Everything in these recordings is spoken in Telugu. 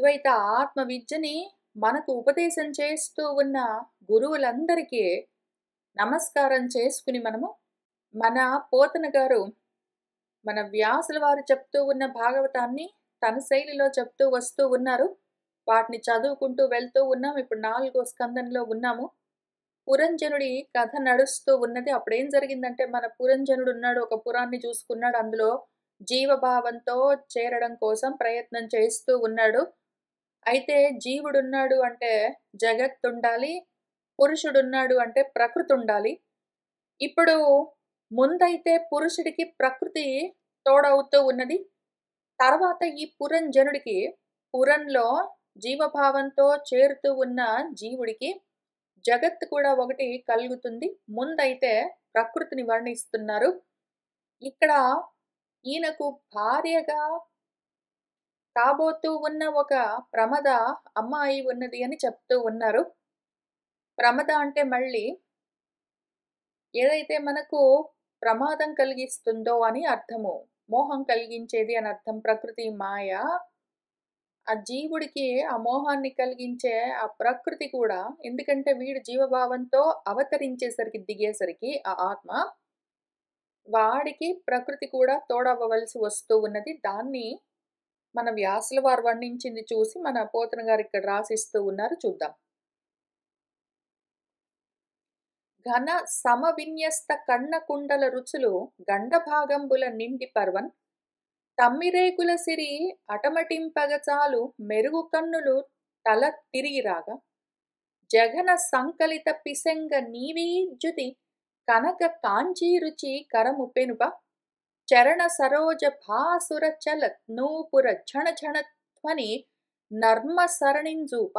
అద్వైత ఆత్మ విద్యని మనకు ఉపదేశం చేస్తూ ఉన్న గురువులందరికీ నమస్కారం చేసుకుని మన పోతన గారు మన వ్యాసుల వారు చెప్తూ ఉన్న భాగవతాన్ని తన శైలిలో చెప్తూ వస్తూ ఉన్నారు. వాటిని చదువుకుంటూ వెళ్తూ ఉన్నాం. ఇప్పుడు 4వ స్కందంలో ఉన్నాము. పురంజనుడి కథ నడుస్తూ ఉన్నది. అప్పుడేం జరిగిందంటే, మన పురంజనుడు ఉన్నాడు, ఒక పురాన్ని చూసుకున్నాడు. అందులో జీవభావంతో చేరడం కోసం ప్రయత్నం చేస్తూ ఉన్నాడు. అయితే జీవుడున్నాడు అంటే జగత్తుండాలి, పురుషుడున్నాడు అంటే ప్రకృతి ఉండాలి. ఇప్పుడు ముందైతే పురుషుడికి ప్రకృతి తోడవుతూ ఉన్నది. తర్వాత ఈ పురంజనుడికి పురంలో జీవభావంతో చేరుతూ ఉన్న జీవుడికి జగత్తు కూడా ఒకటి కలుగుతుంది. ముందైతే ప్రకృతిని వర్ణిస్తున్నారు. ఇక్కడ ఈయనకు భార్యగా కాబోతూ ఉన్న ఒక ప్రమద అమ్మాయి ఉన్నది అని చెప్తూ ఉన్నారు. ప్రమద అంటే మళ్ళీ ఏదైతే మనకు ప్రమాదం కలిగిస్తుందో అని అర్థము. మోహం కలిగించేది అని అర్థం. ప్రకృతి మాయ. ఆ జీవుడికి ఆ మోహాన్ని కలిగించే ఆ ప్రకృతి కూడా, ఎందుకంటే వీడు జీవభావంతో అవతరించేసరికి, దిగేసరికి ఆ ఆత్మ, వాడికి ప్రకృతి కూడా తోడవ్వవలసి వస్తూ ఉన్నది. దాన్ని మన వ్యాసుల వారు వర్ణించింది చూసి మన పోతన గారు ఇక్కడ రాసిస్తూ ఉన్నారు. చూద్దాం. ఘన సమవిన్యస్త కన్న కుండల రుచులు గండభాగంబుల నిండి పర్వన్ తమ్మిరేకుల సిరి అటమటింపగ చాలు మెరుగు కన్నులు తల తిరిగిరాగా జగన సంకలిత పిసెంగ నీవీజ్యుతి కనక కాంచీరుచి కరము పెనుప చరణ సరోజ భాసుర చల నూపుర ఝణ ఝణ ధ్వని నర్మ సరణింజూప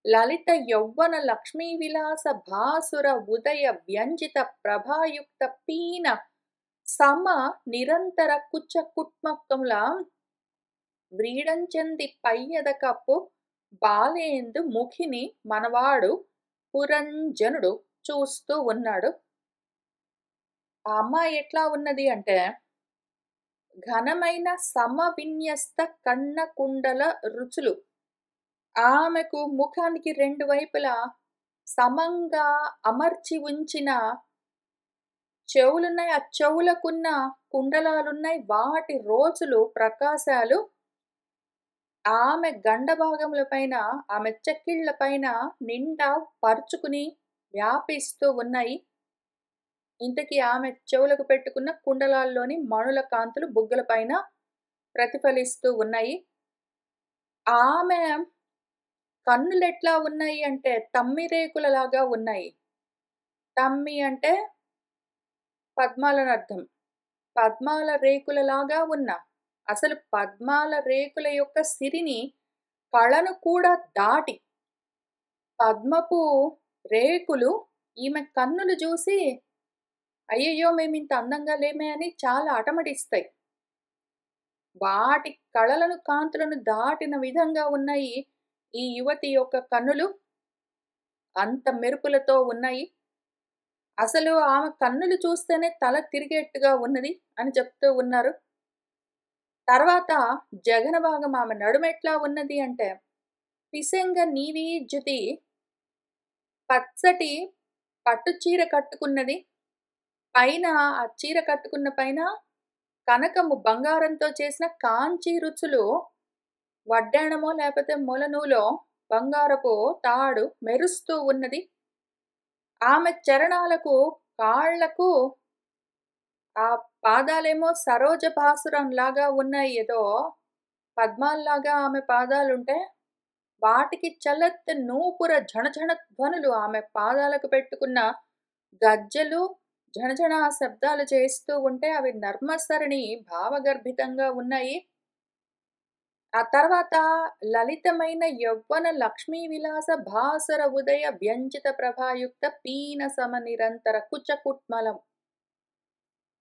లలిత యౌవన లక్ష్మీ విలాస భాసుర ఉదయ వ్యంజిత ప్రభాయుక్త పీన సమ నిరంతర కుచ్చ కుట్మక్కముల వ్రీడంచెంది పయ్యద కప్పు బాలేందు ముఖిని మనవాడు పురంజనుడు చూస్తూ ఉన్నాడు. ఆ అమ్మాయి ఎట్లా ఉన్నది అంటే, ఘనమైన సమవిన్యస్త కన్న కుండల రుచులు. ఆమెకు ముఖానికి 2 వైపులా సమంగా అమర్చి ఉంచిన చెవులున్నాయి. ఆ చెవులకున్న కుండలాలున్నాయి. వాటి రోజులు ప్రకాశాలు ఆమె గండభాగముల పైన, ఆమె చెక్కిళ్ల పైన నిండా పరుచుకుని వ్యాపిస్తూ ఉన్నాయి. ఇంతకీ ఆమె చెవులకు పెట్టుకున్న కుండలాల్లోని మణుల కాంతులు బుగ్గల పైన ప్రతిఫలిస్తూ ఉన్నాయి. ఆమె కన్నులెట్లా ఉన్నాయి అంటే తమ్మిరేకులలాగా ఉన్నాయి. తమ్మి అంటే పద్మాలని అర్థం. పద్మాల రేకులలాగా ఉన్న, అసలు పద్మాల రేకుల యొక్క సిరిని, కళను కూడా దాటి పద్మపు రేకులు ఈమె కన్నులు చూసి అయ్యయ్యో మేమింత అందంగా లేమే అని చాలా అటమటిస్తాయి. వాటి కళలను, కాంతులను దాటిన విధంగా ఉన్నాయి ఈ యువతి యొక్క కన్నులు. అంత మెరుపులతో ఉన్నాయి. అసలు ఆమె కన్నులు చూస్తేనే తల తిరిగేట్టుగా ఉన్నది అని చెప్తూ ఉన్నారు. తర్వాత జగన భాగం ఆమె నడుమెట్లా ఉన్నది అంటే, పిసెంగ నీవీజ్యుతి పచ్చటి పట్టు చీర కట్టుకున్నది. పైన ఆ చీర కట్టుకున్న పైన కనకము బంగారంతో చేసిన కాంచీ రుచులు, వడ్డాణమో లేకపోతే మొలనూలో బంగారపు తాడు మెరుస్తూ ఉన్నది. ఆమె చరణాలకు, కాళ్లకు ఆ పాదాలేమో సరోజ భాసురం లాగా ఉన్నాయి. ఏదో పద్మాల్లాగా ఆమె పాదాలుంటే వాటికి చలత్ నూపుర ఝణఝణ ధ్వనులు, ఆమె పాదాలకు పెట్టుకున్న గజ్జలు ఝణఝణ శబ్దాలు చేస్తూ ఉంటే అవి నర్మసరణి భావగర్భితంగా ఉన్నాయి. ఆ తర్వాత లలితమైన యవ్వన లక్ష్మీ విలాస భాసుర ఉదయ వ్యంజిత ప్రభాయుక్త పీన సమ నిరంతర కుచకుట్మలం.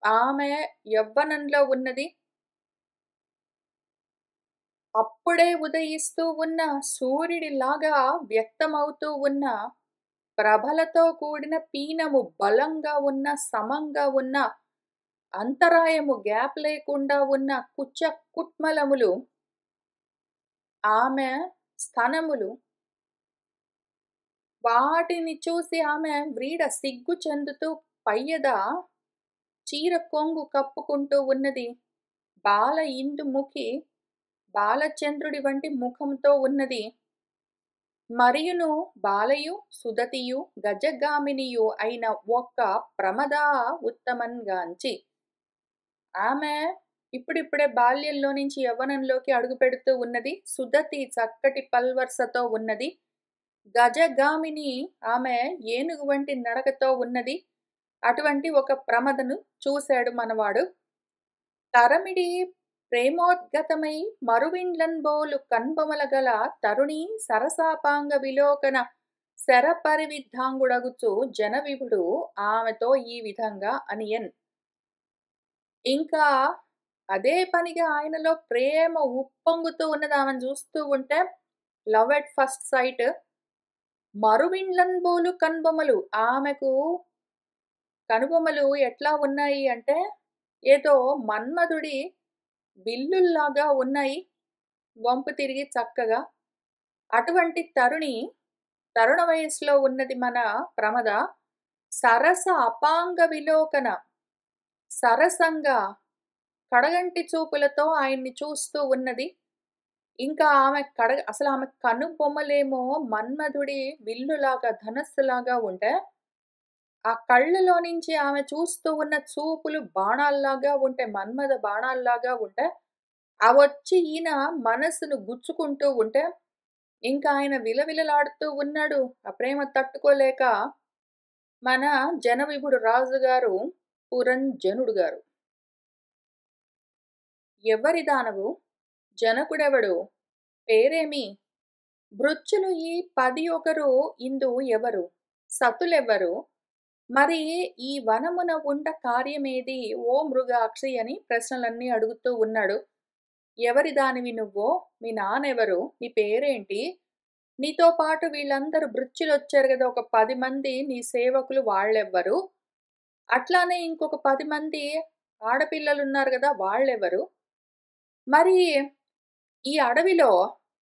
ఆమె యవ్వనంలో ఉన్నది. అప్పుడే ఉదయిస్తూ ఉన్న సూర్యుడిలాగా వ్యక్తమవుతూ ఉన్న ప్రభలతో కూడిన పీనము, బలంగా ఉన్న, సమంగా ఉన్న, అంతరాయము గ్యాప్ లేకుండా ఉన్న కుచ్చ కుట్మలములు ఆమె స్తనములు వాటిని చూసి ఆమె వ్రీడ సిగ్గు చెందుతూ పయ్యద చీర కొంగు కప్పుకుంటూ ఉన్నది. బాల ఇందుముఖి బాలచంద్రుడి వంటి ముఖంతో ఉన్నది. మరియును బాలయు సుదతియు గజగామినియు అయిన ఒక్క ప్రమదా ఉత్తమన్గాంచి ఆమె ఇప్పుడిప్పుడే బాల్యంలో నుంచి యవ్వనంలోకి అడుగుపెడుతూ ఉన్నది. సుదతి చక్కటి పల్వర్సతో ఉన్నది. గజగామిని ఆమె ఏనుగు వంటి నడకతో ఉన్నది. అటువంటి ఒక ప్రమదను చూశాడు మనవాడు. తరమిడి ప్రేమోద్గతమై మరువిండ్లన్బోలు కన్బొమల గల తరుణీ సరసాపాంగ విలోకన శరపరివిద్ధాంగుడగుచు జనవిభుడు ఆమెతో ఈ విధంగా అనియన్. ఇంకా అదే పనిగా ఆయనలో ప్రేమ ఉప్పొంగుతూ ఉన్నది. ఆమెను చూస్తూ ఉంటే లవ్ ఎట్ ఫస్ట్ సైట్. మరువిండ్లన్బోలు కనుబొమలు, ఆమెకు కనుబొమలు ఎట్లా ఉన్నాయి అంటే ఏదో మన్మధుడి విల్లుల్లాగా ఉన్నాయి, వంపు తిరిగి చక్కగా. అటువంటి తరుణ వయసులో ఉన్నది మన ప్రమద. సరస అపాంగ విలోకన, సరసంగా కడగంటి చూపులతో ఆయన్ని చూస్తూ ఉన్నది. ఇంకా అసలు ఆమె కనుబొమ్మలేమో మన్మధుడి విల్లులాగా ధనస్సులాగా ఉంటే, ఆ కళ్ళలో నుంచి ఆమె చూస్తూ ఉన్న చూపులు బాణాల్లాగా ఉంటే, మన్మథ బాణాల్లాగా ఉంటే, అవొచ్చి ఈయన మనసును గుచ్చుకుంటూ ఉంటే, ఇంకా ఆయన విలవిలలాడుతూ ఉన్నాడు. ఆ ప్రేమ తట్టుకోలేక మన జనవిభుడు రాజుగారు పురంజనుడు గారు. ఎవరి దానవు? జనకుడెవడు? పేరేమి? భృత్యులు ఈ 11 ఇందు ఎవరు? సతులెవ్వరు? మరి ఈ వనమున ఉండ కార్యమేది ఓ మృగాక్షి అని ప్రశ్నలన్నీ అడుగుతూ ఉన్నాడు. ఎవరి దానివి నువ్వో? మీ నాన్నెవరు? నీ పేరేంటి? నీతో పాటు వీళ్ళందరూ భృత్యులొచ్చారు గదా, ఒక 10 మంది నీ సేవకులు, వాళ్ళెవ్వరు? అట్లానే ఇంకొక 10 మంది ఆడపిల్లలున్నారు గదా, వాళ్ళెవరు? మరి ఈ అడవిలో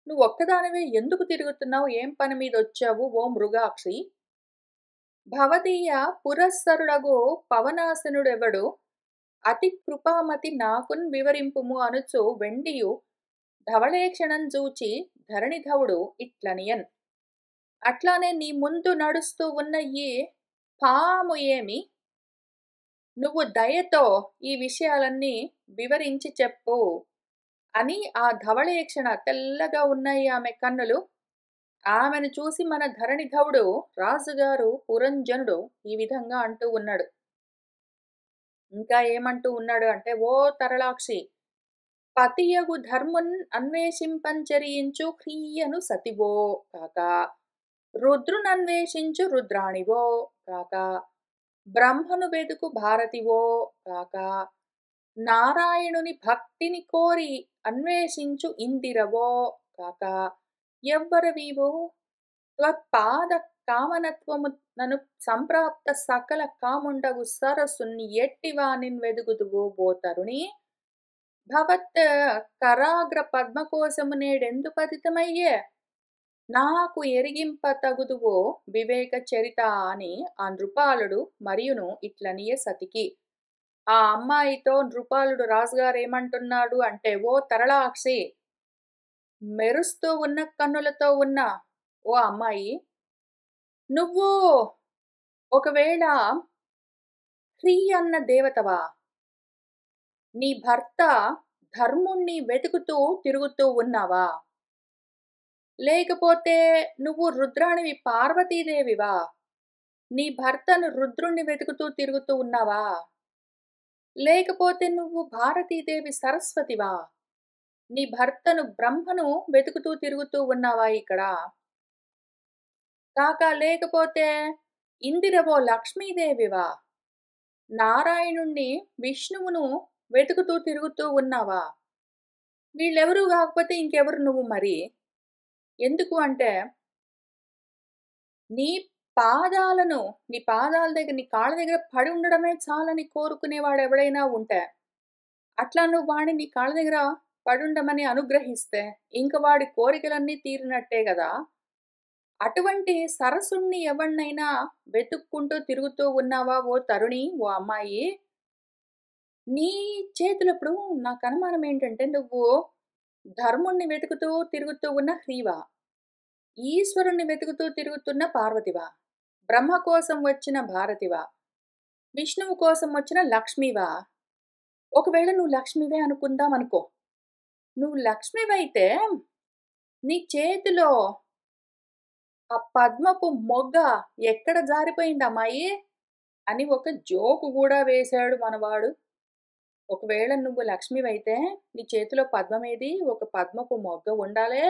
నువ్వొక్కదానివే ఎందుకు తిరుగుతున్నావు? ఏం పని మీదొచ్చావు ఓ మృగాక్షి? భవదీయ పురస్సరుడగు పవనాసనుడెవడు? అతి కృపామతి నాకున్ వివరింపుము అనుచు వెండియు ధవళేక్షణం జూచి ధరణిధవుడు ఇట్లనియన్. అట్లానే నీ ముందు నడుస్తూ ఉన్న ఈ పాము ఏమి? నువ్వు దయతో ఈ విషయాలన్నీ వివరించి చెప్పు అని ఆ ధవళేక్షణ, తెల్లగా ఉన్నాయి ఆమె కన్నులు. ఆమెను చూసి మన ధరణిధవుడు రాజుగారు పురంజనుడు ఈ విధంగా అంటూ ఉన్నాడు. ఇంకా ఏమంటూ ఉన్నాడు అంటే, ఓ తరళాక్షి, పతియగు ధర్మున్ అన్వేషింపంచరించు హ్రీయను సతివో కాక, రుద్రునన్వేషించు రుద్రాణివో కాక, బ్రహ్మను వెదుకు భారతివో కాక, నారాయణుని భక్తిని కోరి అన్వేషించు ఇందిరవో కాక, ఎవ్వరవీవు? త్వత్పాద కామనత్వము నను సంప్రాప్త సకల కాముండగు సరసుని ఎట్టివానిన్ వెదుగుదువు ఓ తరుణి? భవత్ కరాగ్ర పద్మకోశము నేడెందు పతితమయ్యే? నాకు ఎరిగింప తగుదువో వివేక చరిత అని ఆ నృపాలుడు మరియును ఇట్లనియే సతికి. ఆ అమ్మాయితో నృపాలుడు రాజుగారు ఏమంటున్నాడు అంటే, ఓ తరళాక్షి, మెరుస్తూ ఉన్న కన్నులతో ఉన్న ఓ అమ్మాయి, నువ్వు ఒకవేళ హ్రీ అన్న దేవతవా? నీ భర్త ధర్ముణ్ణి వెతుకుతూ తిరుగుతూ ఉన్నావా? లేకపోతే నువ్వు రుద్రాణివి, పార్వతీదేవివా? నీ భర్తను రుద్రుణ్ణి వెతుకుతూ తిరుగుతూ ఉన్నావా? లేకపోతే నువ్వు భారతీదేవి సరస్వతివా? నీ భర్తను బ్రహ్మను వెతుకుతూ తిరుగుతూ ఉన్నావా ఇక్కడ? కాక లేకపోతే ఇందిరవో లక్ష్మీదేవివా? నారాయణుణ్ణి విష్ణువును వెతుకుతూ తిరుగుతూ ఉన్నావా? వీళ్ళెవరూ కాకపోతే ఇంకెవరు నువ్వు మరి? ఎందుకు అంటే, నీ నీ పాదాల దగ్గర, నీ కాళ్ళ దగ్గర పడి ఉండడమే చాలని కోరుకునేవాడు ఎవడైనా ఉంటే, అట్లా నువ్వు వాడిని నీ కాళ్ళ దగ్గర పడుండమని అనుగ్రహిస్తే ఇంక వాడి కోరికలన్నీ తీరినట్టే గదా! అటువంటి సరసుడిని ఎవడినైనా వెతుక్కుంటూ తిరుగుతూ ఉన్నావా ఓ తరుణి, ఓ అమ్మాయి? నీ చేతిలో ఇప్పుడు నాకనుమానం ఏంటంటే, నువ్వు ధర్ముడిని వెతుకుతూ తిరుగుతూ ఉన్న హ్రీవా? ఈశ్వరుణ్ణి వెతుకుతూ తిరుగుతున్న పార్వతివా? బ్రహ్మ కోసం వచ్చిన భారతివా? విష్ణువు కోసం వచ్చిన లక్ష్మివా? ఒకవేళ నువ్వు లక్ష్మివే అనుకుందామనుకో. నువ్వు లక్ష్మివైతే నీ చేతిలో ఆ పద్మపు మొగ్గ ఎక్కడ జారిపోయిందమ్మాయి? అని ఒక జోకు గూడా వేశాడు మనవాడు. ఒకవేళ నువ్వు లక్ష్మివైతే నీ చేతిలో పద్మమేది? ఒక పద్మపు మొగ్గ ఉండాలే.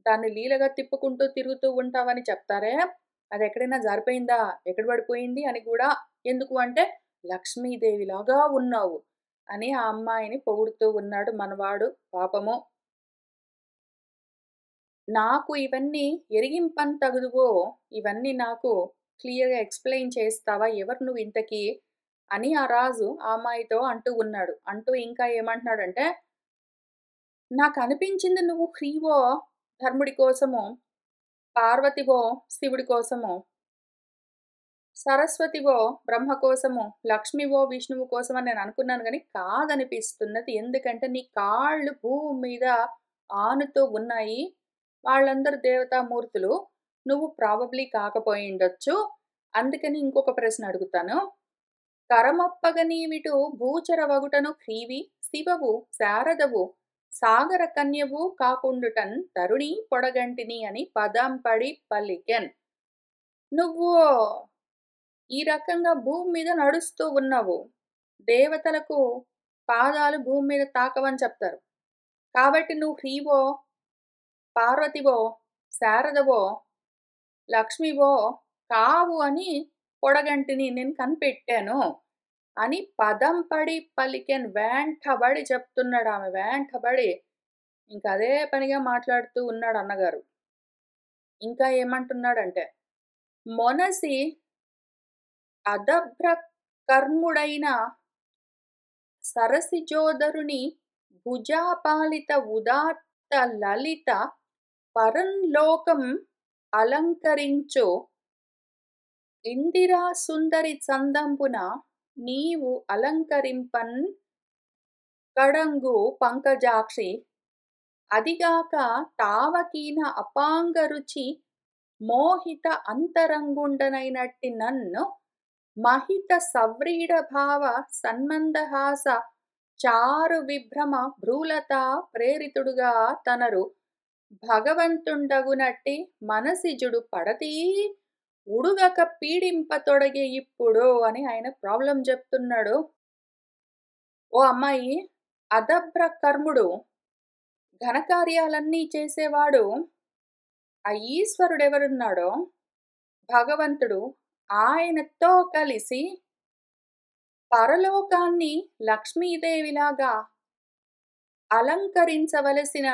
దాన్ని లీలగా తిప్పుకుంటూ తిరుగుతూ ఉంటావని చెప్తారే. అదెక్కడైనా జారిపోయిందా? ఎక్కడ పడిపోయింది? అని గూడా ఎందుకు అంటే లక్ష్మీదేవిలాగా ఉన్నావు అని ఆ అమ్మాయిని పొగుడుతూ ఉన్నాడు మనవాడు పాపము. నాకు ఇవన్నీ ఎరిగింపంతగుదువో, ఇవన్నీ నాకు క్లియర్‌గా ఎక్స్‌ప్లెయిన్ చేస్తావా? ఎవరు నువ్వు ఇంతకీ? అని ఆ రాజు ఆ అమ్మాయితో అంటూ ఉన్నాడు. అంటూ ఇంకా ఏమంటున్నాడంటే, నాకనిపించింది నువ్వు హ్రీవో ధర్ముడి కోసమో, పార్వతివో శివుడి కోసమో, సరస్వతివో బ్రహ్మ కోసమో, లక్ష్మివో విష్ణువు కోసమని నేను అనుకున్నాను గానీ కాదనిపిస్తున్నది. ఎందుకంటే నీ కాళ్ళు భూమి మీద ఆనుతూ ఉన్నాయి. వాళ్ళందరూ దేవతామూర్తులు. నువ్వు ప్రాబబ్లీ కాకపోయుండొచ్చు. అందుకని ఇంకొక ప్రశ్న అడుగుతాను. కరమొప్పగ నీవిటు భూచరవగుటను హ్రీవి శివవు శారదవు సాగర కన్యవు కాకుండుటన్ తరుణి పొడగంటిని అని పదంపడి పలికెన్. నువ్వు ఈ రకంగా భూమి మీద నడుస్తూ ఉన్నావు. దేవతలకు పాదాలు భూమి మీద తాకవని చెప్తారు. కాబట్టి నువ్వు హ్రీవో, పార్వతివో, శారదవో, లక్ష్మివో కావు అని పొడగంటిని నేను కనిపెట్టాను అని పదంపడి పలికెన్. వెంటబడి చెప్తున్నాడామె. వెంటబడి ఇంకదే పనిగా మాట్లాడుతూ ఉన్నాడు అన్నగారు. ఇంకా ఏమంటున్నాడంటే, మొనసి అదభ్ర కర్ముడైన సరసిజోదరుని భుజాపాలిత ఉదాత్త లలిత పరంలోకం అలంకరించు ఇందిరా సుందరి చందంబున నీవు అలంకరింపన్ కడంగు పంకజాక్షి అదిగాక తావకీన అపాంగరుచి మోహిత అంతరంగుండనైనట్టి నన్ను మహిత సవ్రీడ భావ సన్మందహాస చారు విభ్రమ భ్రూలత ప్రేరితుడుగా తనరు భగవంతుండగునట్టి మనసిజుడు పడతీ ఉడుగక పీడింపతొడగే ఇప్పుడు అని ఆయన ప్రాబ్లం చెప్తున్నాడు. ఓ అమ్మాయి, అదభ్ర కర్ముడు ఘనకార్యాలన్నీ చేసేవాడు ఆ ఈశ్వరుడెవరున్నాడో భగవంతుడు ఆయనతో కలిసి పరలోకాన్ని లక్ష్మీదేవిలాగా అలంకరించవలసిన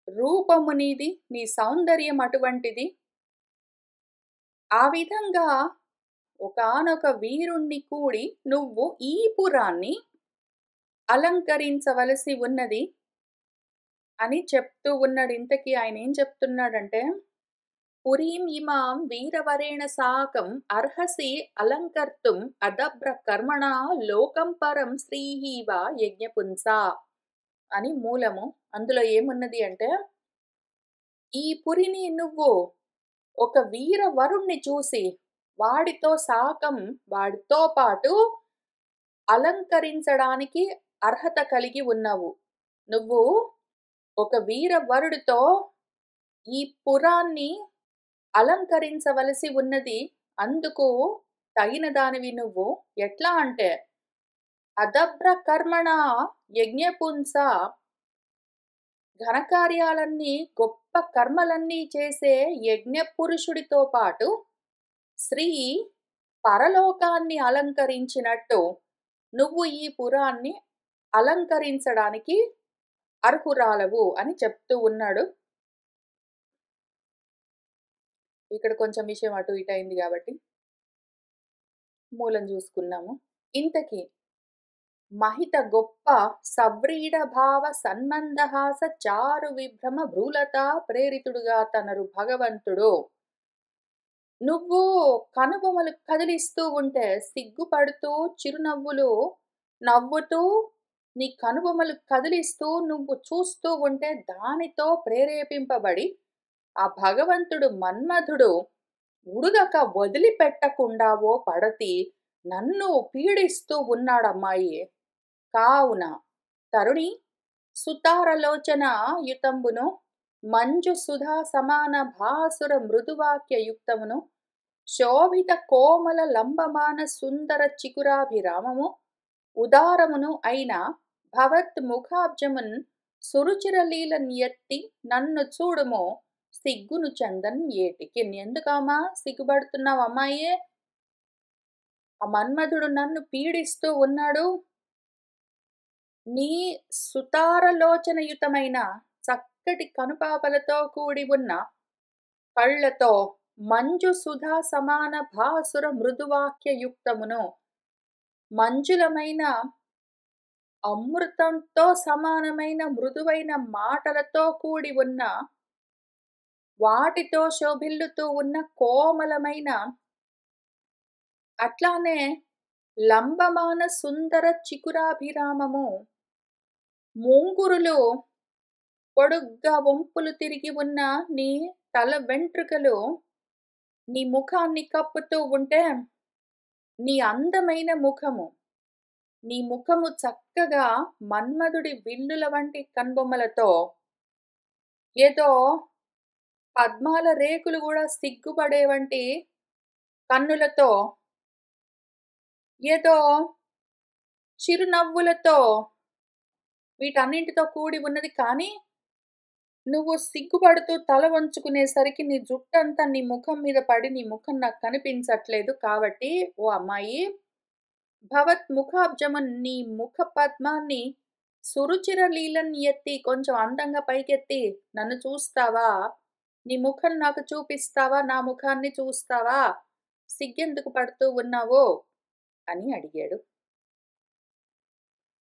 రూపము నీది, నీ సౌందర్యం అటువంటిది. ఆ విధంగా ఒకానొక వీరుణ్ణి కూడి నువ్వు ఈ పురాన్ని అలంకరించవలసి ఉన్నది అని చెప్తూ ఉన్నాడు. ఇంతకీ ఆయన ఏం చెప్తున్నాడంటే, పురీం ఇమాం వీరవరేణ సాకం అర్హసి అలంకర్తుం అదభ్ర కర్మణా లోకం పరం శ్రీహీవ యజ్ఞపుంసా అని మూలము. అందులో ఏమున్నది అంటే, ఈ పురిని నువ్వు ఒక వీర వరుణ్ణి చూసి వాడితో సాకం, వాడితో పాటు అలంకరించడానికి అర్హత కలిగి ఉన్నావు. నువ్వు ఒక వీర వరుడితో ఈ పురాన్ని అలంకరించవలసి ఉన్నది. అందుకు తగిన దానివి నువ్వు. ఎట్లా అంటే అదభ్ర కర్మణ యజ్ఞపుంస ఘనకార్యాలన్నీ గొప్ప కర్మలన్నీ చేసే యజ్ఞ పురుషుడితో పాటు శ్రీ పరలోకాన్ని అలంకరించినట్టు నువ్వు ఈ పురాన్ని అలంకరించడానికి అర్హురాలవు అని చెప్తూ ఉన్నాడు. ఇక్కడ కొంచెం విషయం అటు ఇటు అయింది కాబట్టి మూలం చూసుకున్నాము. ఇంతకీ మహిత గొప్ప సవ్రీడ భావ సన్మందహాస చారు విభ్రమ భ్రూలత ప్రేరితుడుగా తనరు భగవంతుడు. నువ్వు కనుబొమలు కదిలిస్తూ ఉంటే సిగ్గుపడుతూ చిరునవ్వులు నవ్వుతూ నీ కనుబొమలు కదిలిస్తూ నువ్వు చూస్తూ ఉంటే దానితో ప్రేరేపింపబడి ఆ భగవంతుడు మన్మధుడు ఉడుగక వదిలిపెట్టకుండా ఓ పడతి నన్ను పీడిస్తూ ఉన్నాడమ్మాయి. కావున తరుణి సుతారలోచన యుతంబును మంజు సుధా సమాన భాసుర మృదువాక్య యుక్తమును శోభిత కోమల లంబమాన సుందర చికురాభిరామము ఉదారమును అయిన భవత్ ముఖాబ్జమున్ సురుచిరలీలన్ ఎత్తి నన్ను చూడుమో సిగ్గును చందన్ ఏటికి. ఎందుకమ్మా సిగ్గుపడుతున్నావు అమ్మాయే? ఆ మన్మధుడు నన్ను పీడిస్తూ ఉన్నాడు. నీ సుతారలోచనయుతమైన చక్కటి కనుపాపలతో కూడి ఉన్న కళ్ళతో మంజు సుధా సమాన భాసుర మృదువాక్య యుక్తమును మంజులమైన అమృతంతో సమానమైన మృదువైన మాటలతో కూడి ఉన్న వాటితో శోభిల్లుతూ ఉన్న కోమలమైన అట్లానే లంబమాన సుందర చికురాభిరామము ముంగురులు పొడుగ్గా వంపులు తిరిగి ఉన్న నీ తల వెంట్రుకలు నీ ముఖాన్ని కప్పుతూ ఉంటే నీ అందమైన ముఖము, నీ ముఖము చక్కగా మన్మధుడి విల్లుల వంటి కన్బొమ్మలతో ఏదో పద్మాల రేకులు కూడా సిగ్గుపడే వంటి కన్నులతో ఏదో చిరునవ్వులతో వీటన్నింటితో కూడి ఉన్నది. కానీ నువ్వు సిగ్గుపడుతూ తల వంచుకునేసరికి నీ జుట్టంతా నీ ముఖం మీద పడి నీ ముఖం నాకు కనిపించట్లేదు. కాబట్టి ఓ అమ్మాయి, భవత్ ముఖాబ్జమన్ నీ ముఖ పద్మాన్ని సురుచిర లీలన్ ఎత్తి కొంచెం అందంగా పైకెత్తి నన్ను చూస్తావా? నీ ముఖం నాకు చూపిస్తావా? నా ముఖాన్ని చూస్తావా? సిగ్గెందుకు పడుతూ ఉన్నావో అని అడిగాడు.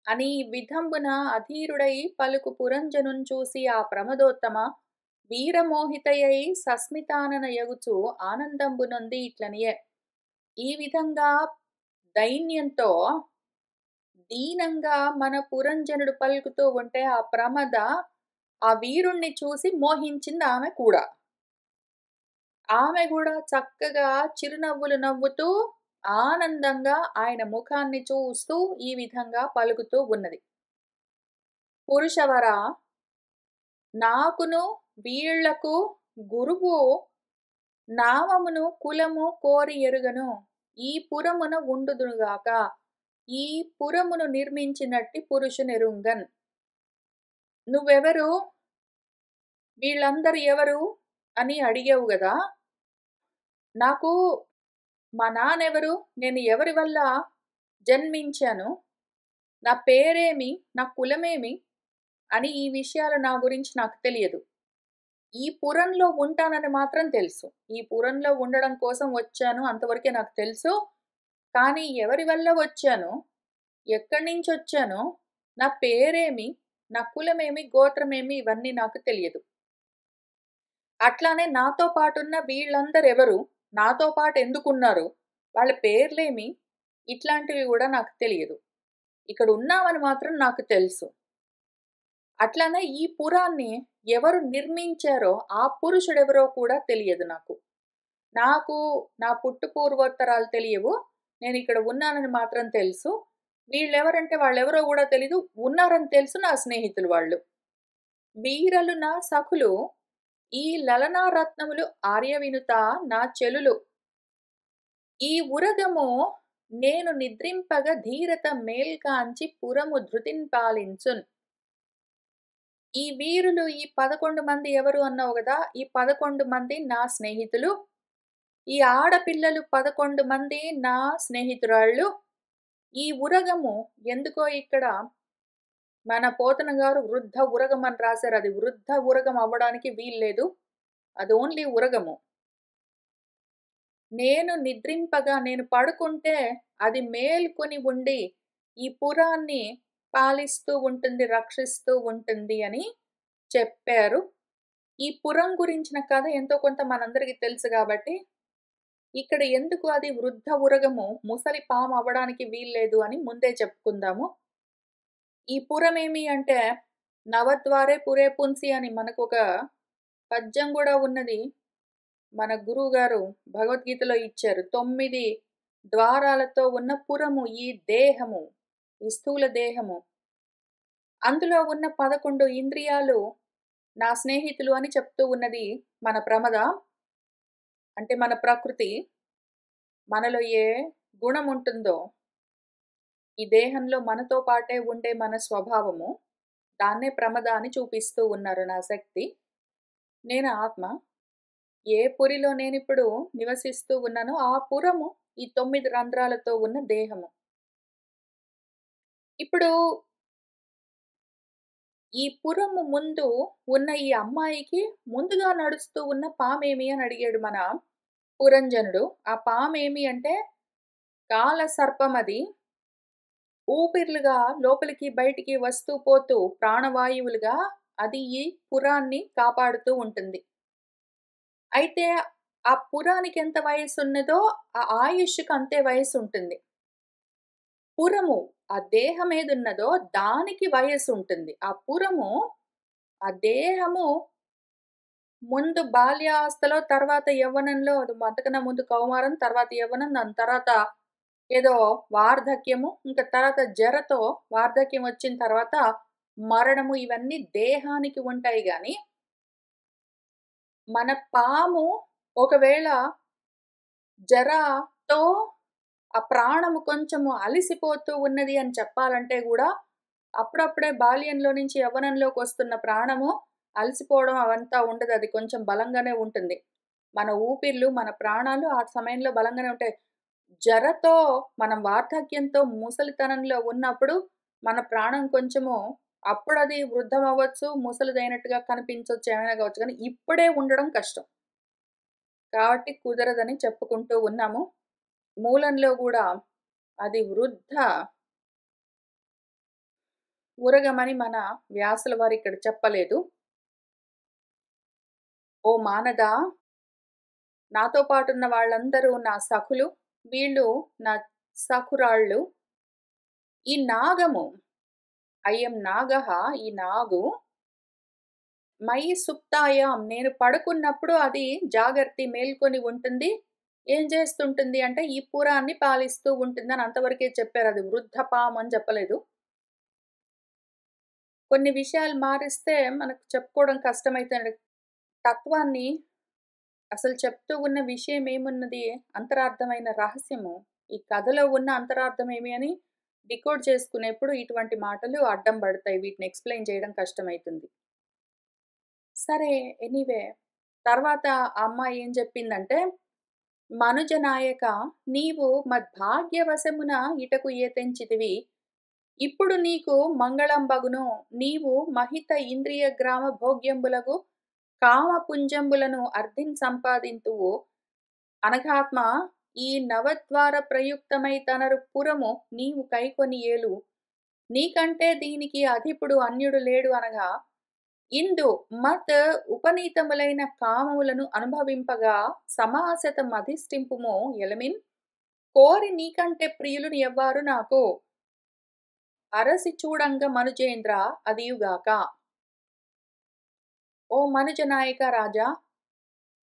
అని విధంబున అధీరుడై పలుకు పురంజనున్ చూసి ఆ ప్రమదోత్తమ వీరమోహితయై సస్మితానన యగుచు ఆనందంబునొంది ఇట్లనియే. ఈ విధంగా దైన్యంతో దీనంగా మన పురంజనుడు పలుకుతూ ఉంటే ఆ ప్రమద ఆ వీరుణ్ణి చూసి మోహించింది ఆమె కూడా. ఆమె కూడా చక్కగా చిరునవ్వులు నవ్వుతూ ఆనందంగా ఆయన ముఖాన్ని చూస్తూ ఈ విధంగా పలుకుతూ ఉన్నది. పురుషవర, నాకును వీళ్లకు గురువు నామమును కులము కోరి ఎరుగను. ఈ పురమున ఉండుదునుగాక. ఈ పురమును నిర్మించినట్టి పురుషునెరుంగన్. నువ్వెవరు? వీళ్ళందరూ ఎవరు అని అడిగావు గదా. నాకు మా నాన్నెవరు, నేను ఎవరి వల్ల జన్మించాను, నా పేరేమి, నా కులమేమి అని ఈ విషయాలు నా గురించి నాకు తెలియదు. ఈ పురంలో ఉంటానని మాత్రం తెలుసు. ఈ పురంలో ఉండడం కోసం వచ్చాను, అంతవరకే నాకు తెలుసు. కానీ ఎవరి వల్ల వచ్చాను, ఎక్కడి నుంచి వచ్చాను, నా పేరేమి, నా కులమేమి, గోత్రమేమి ఇవన్నీ నాకు తెలియదు. అట్లానే నాతో పాటున్న వీళ్ళందరూ ఎవరు, నాతో పాటు ఎందుకున్నారు, వాళ్ళ పేర్లేమి, ఇట్లాంటివి కూడా నాకు తెలియదు. ఇక్కడ ఉన్నామని మాత్రం నాకు తెలుసు. అట్లానే ఈ పురాన్ని ఎవరు నిర్మించారో ఆ పురుషుడెవరో కూడా తెలియదు నాకు. నాకు నా పుట్టు పూర్వోత్తరాలు తెలియవు. నేను ఇక్కడ ఉన్నానని మాత్రం తెలుసు. వీళ్ళెవరంటే వాళ్ళెవరో కూడా తెలీదు. ఉన్నారని తెలుసు, నా స్నేహితులు వాళ్ళు. వీరలు నా సఖులు, ఈ లలనారత్నములు ఆర్యవినుత నా చెలులు. ఈ ఉరగము నేను నిద్రింపగ ధీరత మేల్కాంచి పురము ధృతిన్ పాలించున్. ఈ వీరులు ఈ 11 మంది ఎవరు అన్నావు కదా, ఈ 11 మంది నా స్నేహితులు. ఈ ఆడపిల్లలు 11 మంది నా స్నేహితురాళ్ళు. ఈ ఉరగము ఎందుకో ఇక్కడ మన పోతన గారు వృద్ధ ఉరగం అని రాశారు. అది వృద్ధ ఉరగం అవ్వడానికి వీల్లేదు. అది ఓన్లీ ఉరగము. నేను నిద్రింపగా, నేను పడుకుంటే అది మేల్కొని ఉండి ఈ పురాన్ని పాలిస్తూ ఉంటుంది, రక్షిస్తూ ఉంటుంది అని చెప్పారు. ఈ పురం గురించిన కథ ఎంతో కొంత మనందరికీ తెలుసు గాబట్టి, ఇక్కడ ఎందుకు అది వృద్ధ ఉరగము, ముసలి పాము అవ్వడానికి వీల్లేదు అని ముందే చెప్పుకుందాము. ఈ పురమేమి అంటే, నవద్వారే పురే పుంసి అని మనకొక పద్యం గూడా ఉన్నది. మన గురువుగారు భగవద్గీతలో ఇచ్చారు. 9 ద్వారాలతో ఉన్న పురము ఈ దేహము, ఈ స్థూల దేహము. అందులో ఉన్న 11 ఇంద్రియాలు నా స్నేహితులు అని చెప్తూ ఉన్నది మన ప్రమద. అంటే మన ప్రకృతి. మనలో ఏ గుణం ఉంటుందో, ఈ దేహంలో మనతో పాటే ఉండే మన స్వభావము, దాన్నే ప్రమద అని చూపిస్తూ ఉన్నారు నా శక్తి. నేను ఆత్మ. ఏ పురిలో నేనిప్పుడు నివసిస్తూ ఉన్నానో, ఆ పురము ఈ 9 రంధ్రాలతో ఉన్న దేహము. ఇప్పుడు ఈ పురము ముందు ఉన్న ఈ అమ్మాయికి ముందుగా నడుస్తూ ఉన్న పామేమి అని అడిగాడు మన పురంజనుడు. ఆ పామేమి అంటే కాల సర్పమది. ఊపిర్లుగా లోపలికి బయటికి వస్తూ పోతూ ప్రాణవాయువులుగా అది ఈ పురాన్ని కాపాడుతూ ఉంటుంది. అయితే ఆ పురానికి ఎంత వయసున్నదో ఆ ఆయుష్‌కి అంతే వయసుంటుంది. పురము ఆ దేహం ఏదున్నదో దానికి వయసుంటుంది. ఆ పురము ఆ దేహము ముందు బాల్యావస్థలో, తర్వాత యవ్వనంలో అది అంతకన్నా ముందు కౌమారం, తర్వాత యవ్వనం, దాని తర్వాత ఏదో వార్ధక్యము, ఇంక తర్వాత జరతో వార్ధక్యం వచ్చిన తర్వాత మరణము ఇవన్నీ దేహానికి ఉంటాయి గానీ, మన పాము ఒకవేళ జరాతో ఆ ప్రాణము కొంచెము అలిసిపోతూ ఉన్నది అని చెప్పాలంటే గూడా, అప్పుడప్పుడే బాల్యంలో నుంచి యవ్వనంలోకొస్తున్న ప్రాణము అలసిపోవడం అవంతా ఉండదు. అది కొంచెం బలంగానే ఉంటుంది. మన ఊపిర్లు, మన ప్రాణాలు ఆ సమయంలో బలంగానే ఉంటాయి. జరతో మనం వార్ధక్యంతో ముసలితనంలో ఉన్నప్పుడు మన ప్రాణం కొంచెము అప్పుడది వృద్ధమవ్వచ్చు, ముసలిదైనట్టుగా కనిపించొచ్చు, ఏమైనా కావచ్చు. కానీ ఇప్పుడే ఉండడం కష్టం. కాబట్టి కుదరదని చెప్పుకుంటూ ఉన్నాము. మూలంలో గూడా అది వృద్ధ ఉరగమని మన వ్యాసుల వారిక్కడ చెప్పలేదు. ఓ మానదా! నాతో పాటున్న వాళ్ళందరూ నా సఖులు. వీళ్ళు నా సఖురాళ్ళు. ఈ నాగము అయం నాగః ఈ నాగు మయి సుప్తాయాం నేను పడుకున్నప్పుడు అది జాగర్తి మేల్కొని ఉంటుంది. ఏం చేస్తుంటుంది అంటే ఈ పురాన్ని పాలిస్తూ ఉంటుందని అంతవరకే చెప్పారు. అది వృద్ధ పాము అని చెప్పలేదు. కొన్ని విషయాలు మారిస్తే మనకు చెప్పుకోవడం కష్టమైతుంది. తత్వాన్ని అసలు చెప్తూ ఉన్న విషయం ఏమున్నది? అంతరార్థమైన రహస్యము. ఈ కథలో ఉన్న అంతరార్థం ఏమి అని డికోడ్ చేసుకునేప్పుడు ఇటువంటి మాటలు అడ్డం పడతాయి. వీటిని ఎక్స్‌ప్లెయిన్ చేయడం కష్టమైతుంది. సరే ఎనీవే తర్వాత ఆ అమ్మాయి ఏం చెప్పిందంటే, "మనుజ నాయక నీవు మద్భాగ్యవశమున ఇటకు ఏతెంచితివి. ఇప్పుడు నీకు మంగళంబగును. నీవు మహిత ఇంద్రియ గ్రామ భోగ్యంబులగు కామపుంజంబులను అర్ధిన్ సంపాదింతువు. అనఘాత్మ ఈ నవద్వార ప్రయుక్తమై తనరు పురము నీవు కైకొని ఏలు. నీకంటే దీనికి అధిపుడు అన్యుడు లేడు అనగా ఇందు మత్ ఉపనీతములైన కామములను అనుభవింపగా సమాసత మధిష్ఠింపుము ఎలమిన్ కోరి నీకంటే ప్రియులు ఎవ్వారు నాకు అరసి చూడంగ మనుజేంద్ర అదియుగాక. ఓ మనుజ నాయక రాజా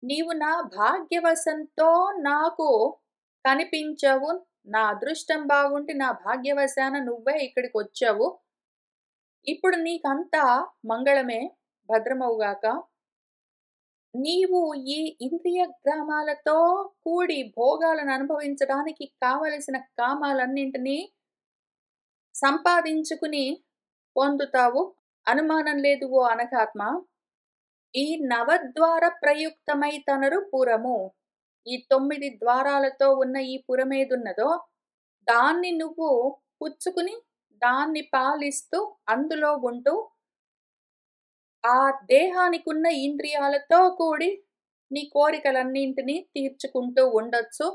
నీవు నా భాగ్యవశంతో నాకు కనిపించవు. నా అదృష్టం బాగుండి నా భాగ్యవశాన నువ్వే ఇక్కడికొచ్చావు. ఇప్పుడు నీకంతా మంగళమే భద్రమవుగాక. నీవు ఈ ఇంద్రియ గ్రామాలతో కూడి భోగాలను అనుభవించడానికి కావలసిన కామాలన్నింటినీ సంపాదించుకుని పొందుతావు. అనుమానం లేదు ఓ అనఘాత్మ. ఈ నవద్వార ప్రయుక్తమై తనరు పురము. ఈ 9 ద్వారాలతో ఉన్న ఈ పురమేదున్నదో దాన్ని నువ్వు పుచ్చుకుని దాన్ని పాలిస్తూ అందులో ఉంటూ ఆ దేహానికున్న ఇంద్రియాలతో కూడి నీ కోరికలన్నింటినీ తీర్చుకుంటూ ఉండొచ్చు.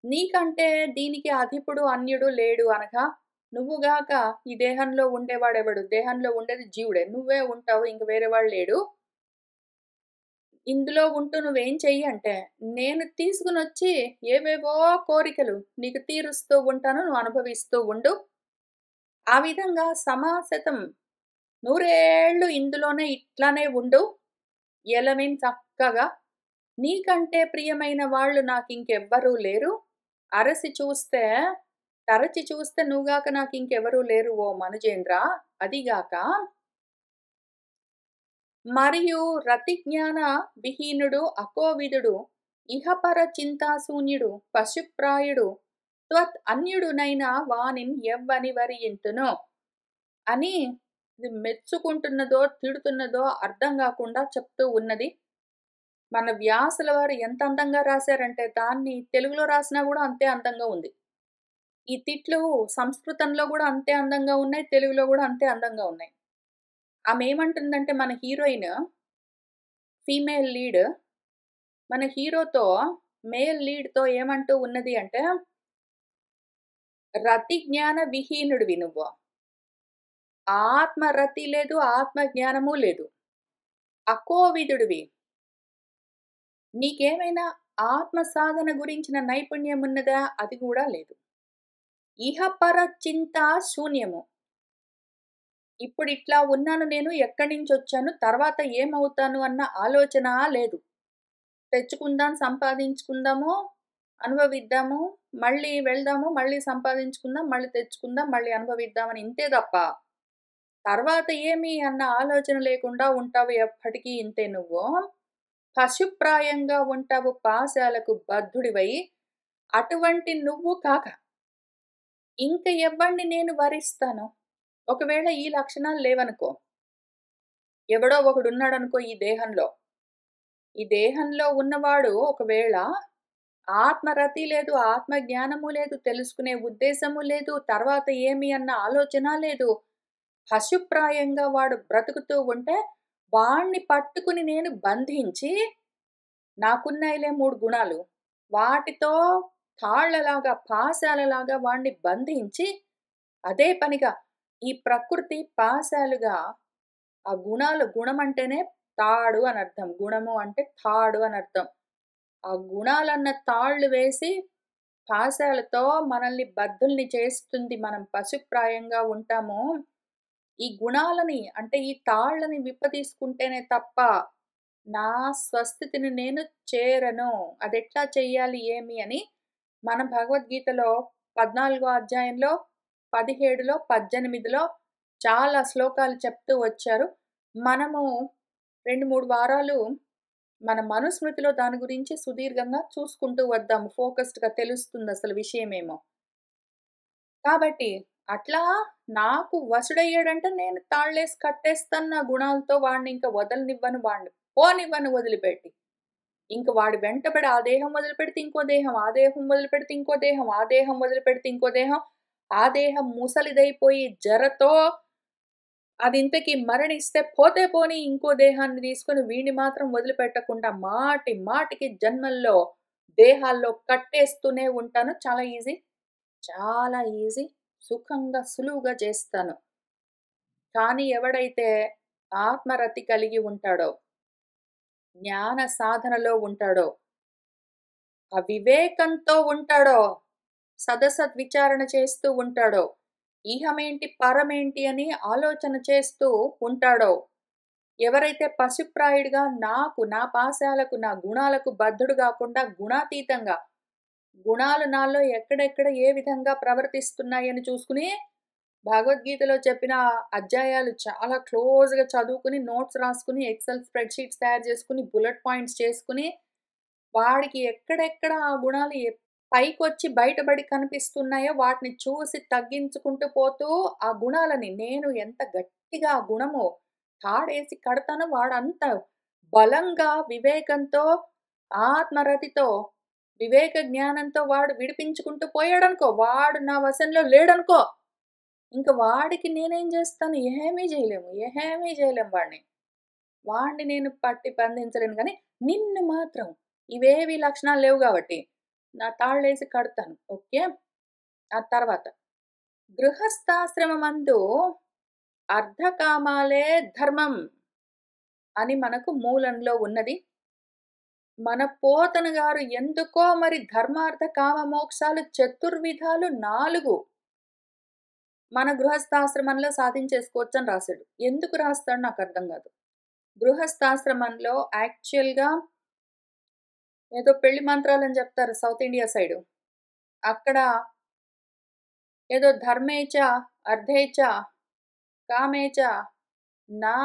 నీకంటే దీనికి అధిపుడు అన్యుడు లేడు అనగా నువ్వుగాక ఈ దేహంలో ఉండేవాడెవడు? దేహంలో ఉండేది జీవుడే. నువ్వే ఉంటావు. ఇంక వేరే వాడు లేడు. ఇందులో ఉంటూ నువ్వేం చెయ్యి అంటే, నేను తీసుకొనొచ్చి ఏవేవో కోరికలు నీకు తీరుస్తూ ఉంటాను. నువ్వు అనుభవిస్తూ ఉండు. ఆ విధంగా సమాశతం నూరేళ్ళు ఇందులోనే ఇట్లానే ఉండు. ఎలమేం చక్కగా. నీకంటే ప్రియమైన వాళ్ళు నాకింకెవ్వరూ లేరు. అరసి చూస్తే, తరచి చూస్తే నువ్వుగాక నాకింకెవరూ లేరు ఓ మనుజేంద్ర. అదిగాక మరియు రతిజ్ఞాన విహీనుడు, అకోవిదుడు, ఇహపర చింతాశూన్యుడు, పశుప్రాయుడు, త్వత్ అన్యుడునైన వానిన్ ఎవ్వని వరియింతును అని ఇది మెచ్చుకుంటున్నదో, తిడుతున్నదో అర్థం గాకుండా చెప్తూ ఉన్నది. మన వ్యాసుల వారు ఎంత అందంగా రాశారంటే, దాన్ని తెలుగులో రాసినా గూడా అంతే అందంగా ఉంది. ఈ తిట్లు సంస్కృతంలో గూడా అంతే అందంగా ఉన్నాయి. తెలుగులో గూడా అంతే అందంగా ఉన్నాయి. ఆమేమంటుందంటే మన హీరోయిన్ ఫీమేల్ లీడ్ మన హీరోతో మేల్ లీడ్‌తో ఏమంటూ ఉన్నది అంటే, రతి జ్ఞాన విహీనుడివి నువ్వు. ఆత్మ రతి లేదు, ఆత్మ జ్ఞానము లేదు. అకోవిదుడివి. నీకేమైనా ఆత్మ సాధన గురించిన నైపుణ్యం ఉన్నదా? అది గూడా లేదు. ఇహపర చింత శూన్యము. ఇప్పుడిట్లా ఉన్నాను నేను, ఎక్కడి నుంచొచ్చాను, తర్వాత ఏమవుతాను అన్న ఆలోచన లేదు. తెచ్చుకుందాం, సంపాదించుకుందాము, అనుభవిద్దాము, మళ్ళీ వెళ్దాము, మళ్ళీ సంపాదించుకుందాం, మళ్ళీ తెచ్చుకుందాం, మళ్ళీ అనుభవిద్దామని ఇంతే తప్ప, తర్వాత ఏమి అన్న ఆలోచన లేకుండా ఉంటావు ఎప్పటికీ ఇంతే నువ్వు. పశుప్రాయంగా ఉంటావు పాశాలకు బద్ధుడివై. అటువంటి నువ్వు కాక, ఇంక ఎవ్వడిని నేను వరిస్తాను? ఒకవేళ ఈ లక్షణాలు లేవనుకో, ఎవడో ఒకడున్నాడనుకో ఈ దేహంలో. ఈ దేహంలో ఉన్నవాడు ఒకవేళ ఆత్మరతి లేదు, ఆత్మ జ్ఞానము లేదు, తెలుసుకునే ఉద్దేశము లేదు, తర్వాత ఏమి అన్న ఆలోచన లేదు. పశుప్రాయంగా వాడు బ్రతుకుతూ ఉంటే, వాణ్ణి పట్టుకుని నేను బంధించి, నాకున్నాయిలే 3 గుణాలు. వాటితో తాళ్ళలాగా, పాశాలలాగా వాణ్ణి బంధించి, అదే పనిగా ఈ ప్రకృతి పాశాలుగా ఆ గుణాలు గుణమంటేనే తాడు అనర్థం. గుణము అంటే తాడు అనర్థం. ఆ గుణాలన్న తాళ్ళు వేసి పాశాలతో మనల్ని బద్ధుల్ని చేస్తుంది. మనం పశుప్రాయంగా ఉంటాము. ఈ గుణాలని అంటే ఈ తాళ్ళని విప్పదీసుకుంటేనే తప్ప నా స్వస్థితిని నేను చేరను. అదెట్లా చెయ్యాలి ఏమి అని మన భగవద్గీతలో 14 అధ్యాయంలో 17లో, 18లో చాలా శ్లోకాలు చెప్తూ వచ్చారు. మనము 2, 3 వారాలు మన మనుస్మృతిలో దాని గురించి సుదీర్ఘంగా చూసుకుంటూ వద్దాము. ఫోకస్డ్‌గా తెలుస్తుందసలు విషయమేమో. కాబట్టి అట్లా నాకు వశుడయ్యాడంటే నేను తాళ్ళేసి కట్టేస్తాను నా గుణాలతో వాడినింక వదలనివ్వను, వాడిని పోనివ్వను వదిలిపెట్టి. ఇంక వాడి వెంటబడి ఆ దేహం వదిలిపెడితే ఇంకో దేహం, ఆ దేహం వదిలిపెడితే ఇంకో దేహం, ఆ దేహం వదిలిపెడితే ఇంకో దేహం, ఆ దేహం ముసలిదైపోయి జరతో అదింతకి మరణిస్తే పోతే పోనీ ఇంకో దేహాన్ని తీసుకొని వీడిని మాత్రం వదిలిపెట్టకుండా మాటి మాటికి జన్మల్లో, దేహాల్లో కట్టేస్తూనే ఉంటాను. చాలా ఈజీ. చాలా ఈజీ. సుఖంగా, సులువుగా చేస్తాను. కానీ ఎవడైతే ఆత్మరతి కలిగి ఉంటాడో, జ్ఞాన సాధనలో ఉంటాడో, వివేకంతో ఉంటాడో, సదసద్విచారణ చేస్తూ ఉంటాడో, ఇహమేంటి, పరమేంటి అని ఆలోచన చేస్తూ ఉంటాడో, ఎవరైతే పశుప్రాయుడిగా నాకు, నా పాశాలకు, నా గుణాలకు బద్ధుడు గాకుండా గుణాతీతంగా, గుణాలు నాలో ఎక్కడెక్కడ ఏ విధంగా ప్రవర్తిస్తున్నాయని చూసుకుని, భగవద్గీతలో చెప్పిన అధ్యాయాలు చాలా క్లోజ్‌గా చదువుకుని, నోట్స్ రాసుకుని, ఎక్సెల్ స్ప్రెడ్‌షీట్స్ తయారు చేసుకొని, బుల్లెట్ పాయింట్స్ చేసుకొని, వాడికి ఎక్కడెక్కడ ఆ గుణాలు పైకొచ్చి బయటబడి కనిపిస్తున్నాయో వాటిని చూసి తగ్గించుకుంటూ పోతూ, ఆ గుణాలని నేను ఎంత గట్టిగా ఆ గుణము తాడేసి కడతానో వాడంత బలంగా, వివేకంతో, ఆత్మరతితో, వివేక జ్ఞానంతో వాడు విడిపించుకుంటూ పోయాడనుకో, వాడు నా వశంలో లేడనుకో, ఇంక వాడికి నేనేం జేస్తాను? ఏమీ జేయలేము. ఏమీ జేయలేం వాడిని. వాడిని నేను పట్టి బంధించలేను గానీ, నిన్ను మాత్రం ఇవేవి లక్షణాలు లేవు గాబట్టి, నా తాళ్ళేసి కడతాను. ఓకే. ఆ తర్వాత గృహస్థాశ్రమమందు అర్ధకామాలే ధర్మం అని మనకు మూలంలో ఉన్నది. మన పోతన గారు ఎందుకో మరి ధర్మార్థ కామ మోక్షాలు చతుర్విధాలు 4 మన గృహస్థాశ్రమంలో సాధించేసుకోవచ్చని రాసాడు. ఎందుకు రాస్తాడో నాకర్థం గాదు. గృహస్థాశ్రమంలో యాక్చువల్‌గా ఏదో పెళ్లి మంత్రాలని జెప్తారు సౌత్ ఇండియా సైడు. అక్కడ ఏదో ధర్మేచ, అర్థేచ, కామేచ నా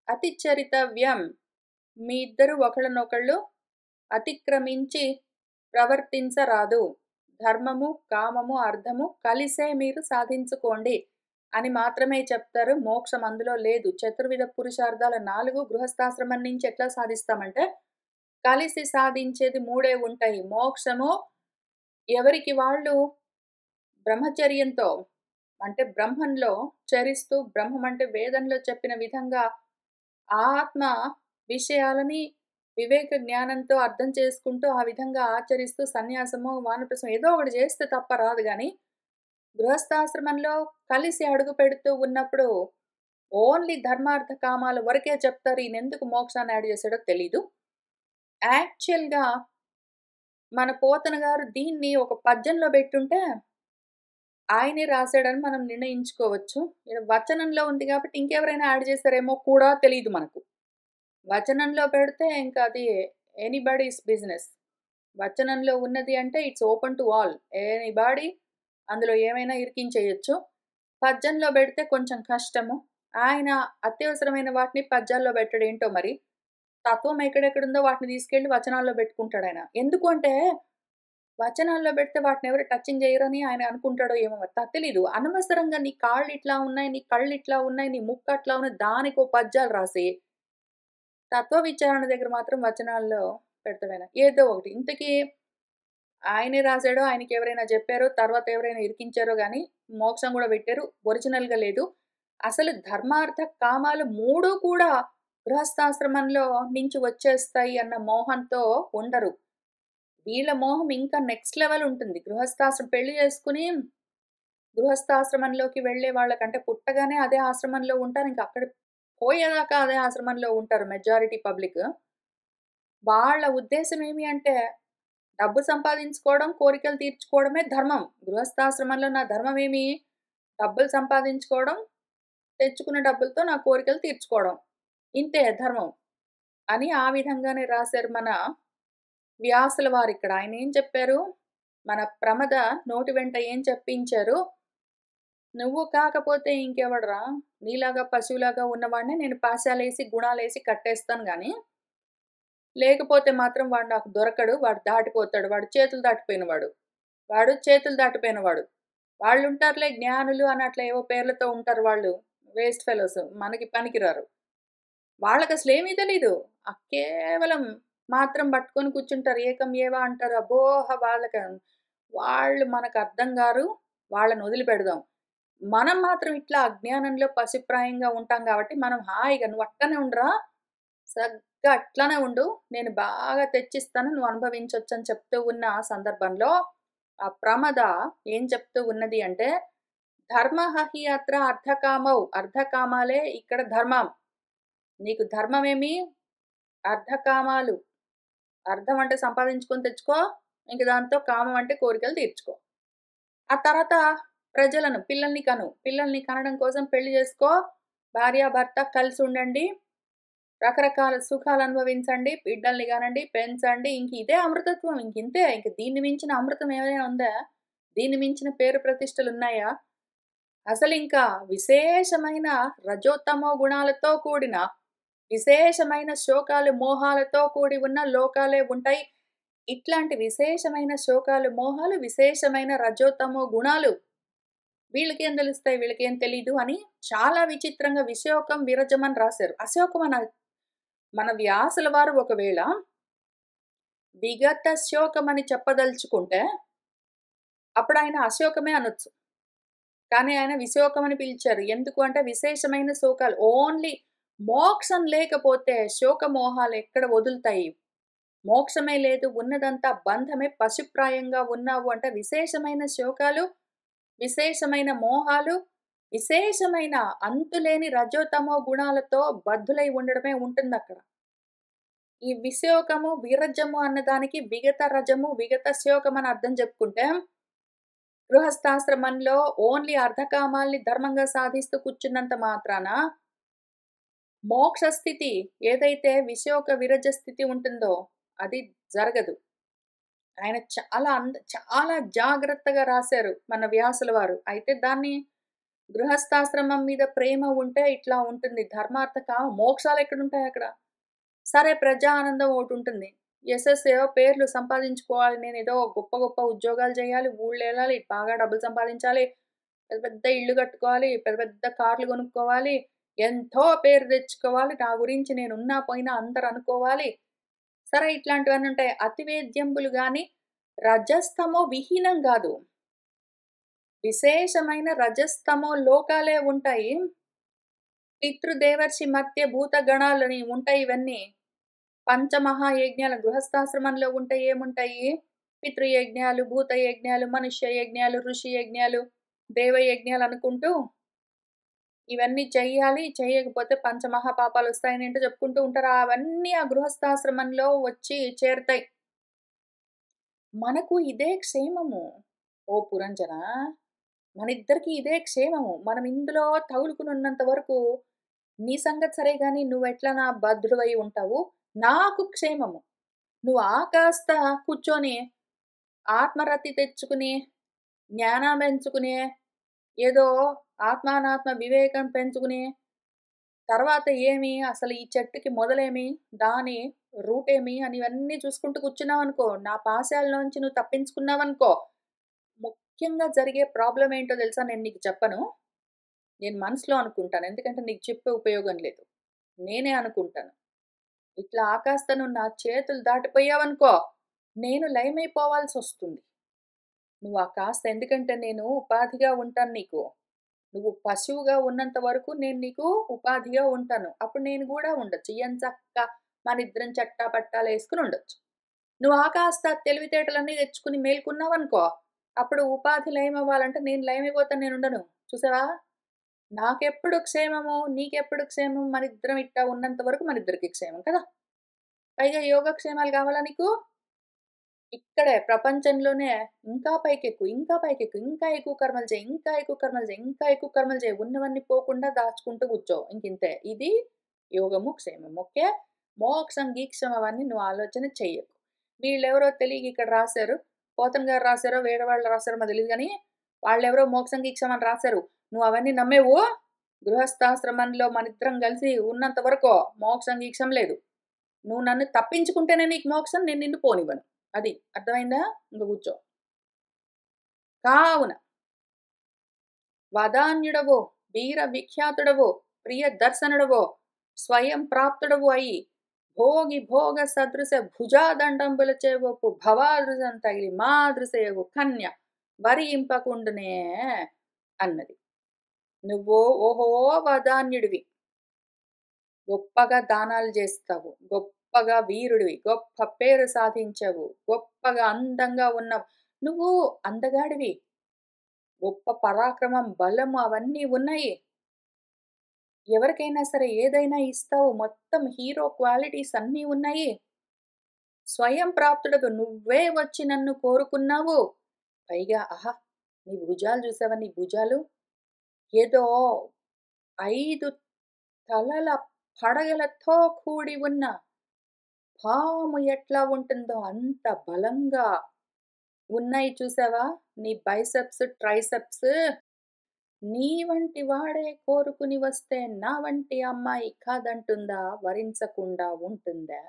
అతిచరితవ్యం. మీ ఇద్దరు ఒకళ్ళనొకళ్ళు అతిక్రమించి ప్రవర్తించరాదు. ధర్మము, కామము, అర్థము కలిసే మీరు సాధించుకోండి అని మాత్రమే చెప్తారు. మోక్షం అందులో లేదు. చతుర్విధ పురుషార్థాల 4 గృహస్థాశ్రమం నుంచి ఎట్లా సాధిస్తామంటే, కలిసి సాధించేది 3 ఉంటాయి. మోక్షము ఎవరికి వాళ్ళు బ్రహ్మచర్యంతో అంటే బ్రహ్మంలో చరిస్తూ, బ్రహ్మం అంటే వేదంలో చెప్పిన విధంగా ఆత్మ విషయాలని వివేక జ్ఞానంతో అర్థం చేసుకుంటూ, ఆ విధంగా ఆచరిస్తూ సన్యాసమో, వానప్రస్థం ఏదో ఒకటి చేస్తే తప్ప రాదు గానీ, గృహస్థాశ్రమంలో కలిసి అడుగు పెడుతూ ఉన్నప్పుడు ఓన్లీ ధర్మార్థ కామాల వరకే చెప్తారు. ఈయనెందుకు మోక్షాన్ని యాడ్ చేసాడో తెలీదు. యాక్చువల్‌గా మన పోతన గారు దీన్ని ఒక పద్యంలో బెట్టుంటే ఆయనే రాసాడని మనం నిర్ణయించుకోవచ్చు. ఈడ వచనంలో ఉంది గాబట్టి ఇంకెవరైనా యాడ్ చేసారేమో కూడా తెలీదు మనకు. వచనంలో పెడితే ఇంక అది ఎనీబడీస్ బిజినెస్. వచనంలో ఉన్నది అంటే it's open to all. Anybody అందులో ఏమైనా ఇరికించేయొచ్చు. పద్యంలో బెడితే కొంచెం కష్టము. ఆయన అత్యవసరమైన వాటిని పద్యాల్లో బెట్టడేంటో మరి. తత్వం ఎక్కడెక్కడుందో వాటిని తీసుకెళ్ళి వచనాల్లో బెట్టుకుంటాడాయన. ఎందుకు అంటే వచనాల్లో బెడితే వాటినెవరు టచింగ్ జెయ్యరని ఆయన అనుకుంటాడో ఏమో మరి తెలీదు. అనవసరంగా నీ కాళ్ళిట్లా ఉన్నాయి, నీ కళ్ళిట్లా ఉన్నాయి, నీ ముక్కట్లా ఉన్నాయి దానికో పద్యాలు రాసి, తత్వ విచారణ దగ్గర మాత్రం వచనాల్లో పెడతాడాయన. ఏదో ఒకటి. ఇంతకీ ఆయనే రాసాడో, ఆయనకెవరైనా జెప్పారో, తర్వాత ఎవరైనా ఇరికించారో గానీ, మోక్షం గూడా బెట్టారు. ఒరిజినల్‌గా లేదు. అసలు ధర్మార్థ కామాలు 3 కూడా గృహస్థాశ్రమంలో నుంచి వచ్చేస్తాయి అన్న మోహంతో ఉండరు. వీళ్ళ మోహం ఇంకా నెక్స్ట్ లెవెల్ ఉంటుంది. పెళ్లి చేసుకొని గృహస్థాశ్రమంలోకి వెళ్ళే వాళ్ళకంటే పుట్టగానే అదే ఆశ్రమంలో ఉంటారు. ఇంక అక్కడ పోయేదాకా అదే ఆశ్రమంలో ఉంటారు మెజారిటీ పబ్లిక్. వాళ్ళ ఉద్దేశ్యం ఏమి అంటే డబ్బు సంపాదించుకోవడం, కోరికలు తీర్చుకోవడమే ధర్మం. గృహస్థాశ్రమంలో నా ధర్మం ఏమి? డబ్బులు సంపాదించుకోవడం, తెచ్చుకున్న డబ్బులతో నా కోరికలు తీర్చుకోవడం. ఇంతే ధర్మం అని ఆ విధంగానే రాశారు మన వ్యాసుల వారిక్కడ. ఆయనేం చెప్పారు? మన ప్రమద నోటి వెంట ఏం చెప్పించారు? "నువ్వు కాకపోతే ఇంకెవడురా? నీలాగా పశువులాగా ఉన్నవాడినే నేను పాశాలేసి, గుణాలేసి కట్టేస్తాను గానీ, లేకపోతే మాత్రం వాడు నాకు దొరకడు. వాడు దాటిపోతాడు. వాడు చేతులు దాటిపోయినవాడు. వాడు చేతులు దాటిపోయినవాడు. వాళ్ళుంటారులే జ్ఞానులు అని అట్లా ఏవో పేర్లతో ఉంటారు వాళ్ళు. Waste fellows. మనకి పనికిరారు. వాళ్ళకసలేమీ తెలీదు. కేవలం మాత్రం పట్టుకొని కూర్చుంటారు. ఏకం ఏవ అంటారు. అబ్బోహ! వాళ్ళు మనకర్థం గారు. వాళ్ళని వదిలిపెడదాం. మనం మాత్రం ఇట్లా అజ్ఞానంలో పసిప్రాయంగా ఉంటాం గాబట్టి, మనం హాయిగా "నువ్వు అట్టనే ఉండురా, సగ్గా అట్లనే ఉండు. నేను బాగా తెచ్చిస్తాను. నువ్వు అనుభవించొచ్చని" చెప్తూ ఉన్న సందర్భంలో, ఆ ప్రమద ఏం చెప్తూ ఉన్నది అంటే, "ధర్మః హి అత్ర అర్థకామౌ" అర్థకామాలే ఇక్కడ ధర్మం. నీకు ధర్మమేమి? అర్థకామాలు. అర్థం అంటే సంపాదించుకొని తెచ్చుకో. ఇంక దాంతో కామం అంటే కోరికలు తీర్చుకో. ఆ తర్వాత ప్రజలను, పిల్లల్ని కను. పిల్లల్ని కనడం కోసం పెళ్లి చేసుకో. భార్యాభర్త కలిసుండండి. రకరకాల సుఖాలనుభవించండి. బిడ్డల్ని కనండి, పెంచండి. ఇంక ఇదే అమృతత్వం. ఇంకింతే. ఇంక దీన్ని మించిన అమృతం ఏమైనా ఉందా? దీన్ని మించిన పేరు ప్రతిష్టలున్నాయా? అసలింకా విశేషమైన రజోత్తమో గుణాలతో కూడిన విశేషమైన శోకాలు, మోహాలతో కూడి ఉన్న లోకాలే ఉంటాయి. ఇట్లాంటి విశేషమైన శోకాలు, మోహాలు, విశేషమైన రజోతమో గుణాలు వీళ్ళకేం తెలుస్తాయి? వీళ్ళకేం తెలీదు అని చాలా విచిత్రంగా విశోకం, విరజం అని రాశారు. అశోకం మన వ్యాసుల వారు ఒకవేళ విగత శోకమని చెప్పదలుచుకుంటే అప్పుడాయన అశోకమే అనొచ్చు. కానీ ఆయన విశోకం అని పిలిచారు. ఎందుకు అంటే విశేషమైన శోకాలు. ఓన్లీ మోక్షం లేకపోతే శోకమోహాలు ఎక్కడ వదులుతాయి? మోక్షమే లేదు. ఉన్నదంతా బంధమే. పశుప్రాయంగా ఉన్నావు అంటే విశేషమైన శోకాలు, విశేషమైన మోహాలు, విశేషమైన అంతులేని రజోతమో గుణాలతో బద్ధులై ఉండడమే ఉంటుందక్కడ. ఈ విశోకము, విరజము అన్నదానికి విగత రజము, విగత శోకం అని అర్థం చెప్పుకుంటే, గృహస్థాశ్రమంలో ఓన్లీ అర్ధకామాల్ని ధర్మంగా సాధిస్తూ కూర్చున్నంత మాత్రాన, మోక్ష స్థితి ఏదైతే విశోక విరజ స్థితి ఉంటుందో అది జరగదు. ఆయన చాలా జాగ్రత్తగా రాశారు మన వ్యాసుల వారు. అయితే దాన్ని గృహస్థాశ్రమం మీద ప్రేమ ఉంటే ఇట్లా ఉంటుంది. ధర్మార్థ కామ మోక్షాలెక్కడుంటాయక్కడ? సరే ప్రజా ఆనందం ఒకటుంటుంది. ఏవో పేర్లు సంపాదించుకోవాలి. నేనేదో గొప్ప గొప్ప ఉద్యోగాలు చేయాలి, ఊళ్ళెళ్ళాలి, బాగా డబ్బులు సంపాదించాలి, పెద్ద పెద్ద ఇళ్ళు కట్టుకోవాలి, పెద్ద పెద్ద కార్లు కొనుక్కోవాలి, ఎంతో పేరు తెచ్చుకోవాలి, నా గురించి నేనున్నా పోయినా అందరూ అనుకోవాలి. సరే ఇట్లాంటివన్నీ ఉంటాయి. అతివేద్యంబులు గాని రజస్తమో విహీనం గాదు. విశేషమైన రజస్తమో లోకాలే ఉంటాయి. పితృదేవర్షి మధ్య భూత గణాలని ఉంటాయి ఇవన్నీ. పంచమహాయజ్ఞాలు గృహస్థాశ్రమంలో ఉంటే ఏముంటాయి? పితృయజ్ఞాలు, భూతయజ్ఞాలు, మనుష్య యజ్ఞాలు, ఋషి యజ్ఞాలు, దేవయజ్ఞాలు అనుకుంటూ ఇవన్నీ చెయ్యాలి. చెయ్యకపోతే పంచమహాపాపాలొస్తాయని ఏంటో చెప్పుకుంటూ ఉంటారు. అవన్నీ ఆ గృహస్థాశ్రమంలో వచ్చి చేరతాయి. మనకు ఇదే క్షేమము. ఓ పురంజన! మనిద్దరికీ ఇదే క్షేమము. మనం ఇందులో తగులుకునున్నంత వరకు నీ సంగతి సరే గాని నువ్వెట్లా నా బద్ధుడివై ఉంటావు. నాకు క్షేమము. నువ్వు కాస్త కూర్చొని ఆత్మరతి తెచ్చుకుని, జ్ఞానం పెంచుకుని, ఏదో ఆత్మానాత్మ వివేకం పెంచుకుని, తర్వాత ఏమి అసలు ఈ చెట్టుకి మొదలేమి, దాని రూటేమి అని ఇవన్నీ చూసుకుంటూ కూర్చున్నావనుకో, నా పాశాలలోంచి నువ్వు తప్పించుకున్నావనుకో, ముఖ్యంగా జరిగే ప్రాబ్లమ్ ఏంటో తెలుసా? నేను నీకు చెప్పను. నేను మనసులో అనుకుంటాను. ఎందుకంటే నీకు చెప్పే ఉపయోగం లేదు. నేనే అనుకుంటాను. ఇట్లా ఆకాస్త నువ్వు నా చేతులు దాటిపోయావనుకో, నేను లయమైపోవాల్సొస్తుంది. నువ్వు కాస్త ఎందుకంటే నేను ఉపాధిగా ఉంటాను నీకు. నువ్వు పశువుగా ఉన్నంత వరకు నేను నీకు ఉపాధిగా ఉంటాను. అప్పుడు నేను గూడా ఉండొచ్చు. ఎంచక్కా మనిద్దరం చట్టా పట్టాలేసుకొని ఉండొచ్చు. నువ్వు కాస్త తెలివితేటలన్నీ తెచ్చుకుని మేలుకున్నావనుకో, అప్పుడు ఉపాధి లయమవ్వాలంటే నేను లయమైపోతాను నేనుండను. చూసావా? నాకెప్పుడు క్షేమము, నీకెప్పుడు క్షేమం, మనిద్దరం ఇట్టా ఉన్నంత వరకు మనిద్దరికీ క్షేమం కదా! పైగా యోగక్షేమాలు కావాలా నీకు? ఇక్కడే ప్రపంచంలోనే ఇంకా పైకెక్కు, ఇంకా పైకెక్కు, ఇంకా ఎక్కువ కర్మలు చెయి, ఇంకా ఎక్కువ కర్మలు చెయి, ఇంకా ఎక్కువ కర్మలు చెయి. ఉన్నవన్నీ పోకుండా దాచుకుంటూ కూర్చో. ఇంకింతే. ఇది యోగము, క్షేమం. ఓకే? మోక్షం, గీక్షం అవన్నీ నువ్వు ఆలోచన చెయ్యకు. వీళ్ళెవరో తెలియక ఇక్కడ రాశారు. పోతన గారు రాశారో, వేరే వాళ్ళు రాశారో మాకు తెలీదు గానీ, వాళ్ళెవరో మోక్షం, గీక్షం అని రాశారు. నువ్వు అవన్నీ నమ్మేవు? గృహస్థాశ్రమంలో మనిద్దరం కలిసి ఉన్నంత వరకు మోక్షం, గీక్షం లేదు. నువ్వు నన్ను తప్పించుకుంటేనే నీకు మోక్షం, నేను నిన్ను పోనివ్వను. అది. అర్థమైందా? ఇంక కూర్చో. కావున వదాన్యుడవో, వీర విఖ్యాతుడవో, ప్రియ దర్శనుడవో, స్వయం ప్రాప్తుడవు అయి, భోగి భోగ సదృశ భుజాదండంబుల చేవొప్పు భవాదృశం తగిలి మాదృశయగు కన్య వరింపకుండునే అన్నది. నువ్వు ఓహో వదాన్యుడివి. గొప్పగా దానాలు చేస్తావు. గొప్పగా వీరుడివి. గొప్ప పేరు సాధించావు. గొప్పగా అందంగా ఉన్నావు. నువ్వు అందగాడివి. గొప్ప పరాక్రమం, బలము అవన్నీ ఉన్నాయి. ఎవరికైనా సరే ఏదైనా ఇస్తావు. మొత్తం హీరో క్వాలిటీస్ అన్నీ ఉన్నాయి. స్వయం ప్రాప్తుడవు. నువ్వే వచ్చి నన్ను కోరుకున్నావు. పైగా ఆహా! నీ భుజాలు చూసావా నీ భుజాలు? ఏదో 5 తలల పడగలతో కూడి ఉన్న పాము ఎట్లా ఉంటుందో అంత బలంగా ఉన్నాయి చూసావా? నీ బైసెప్స్, ట్రైసెప్స్. నీ వంటి వాడే కోరుకుని వస్తే నా వంటి అమ్మాయి కాదంటుందా? వరించకుండా ఉంటుందా?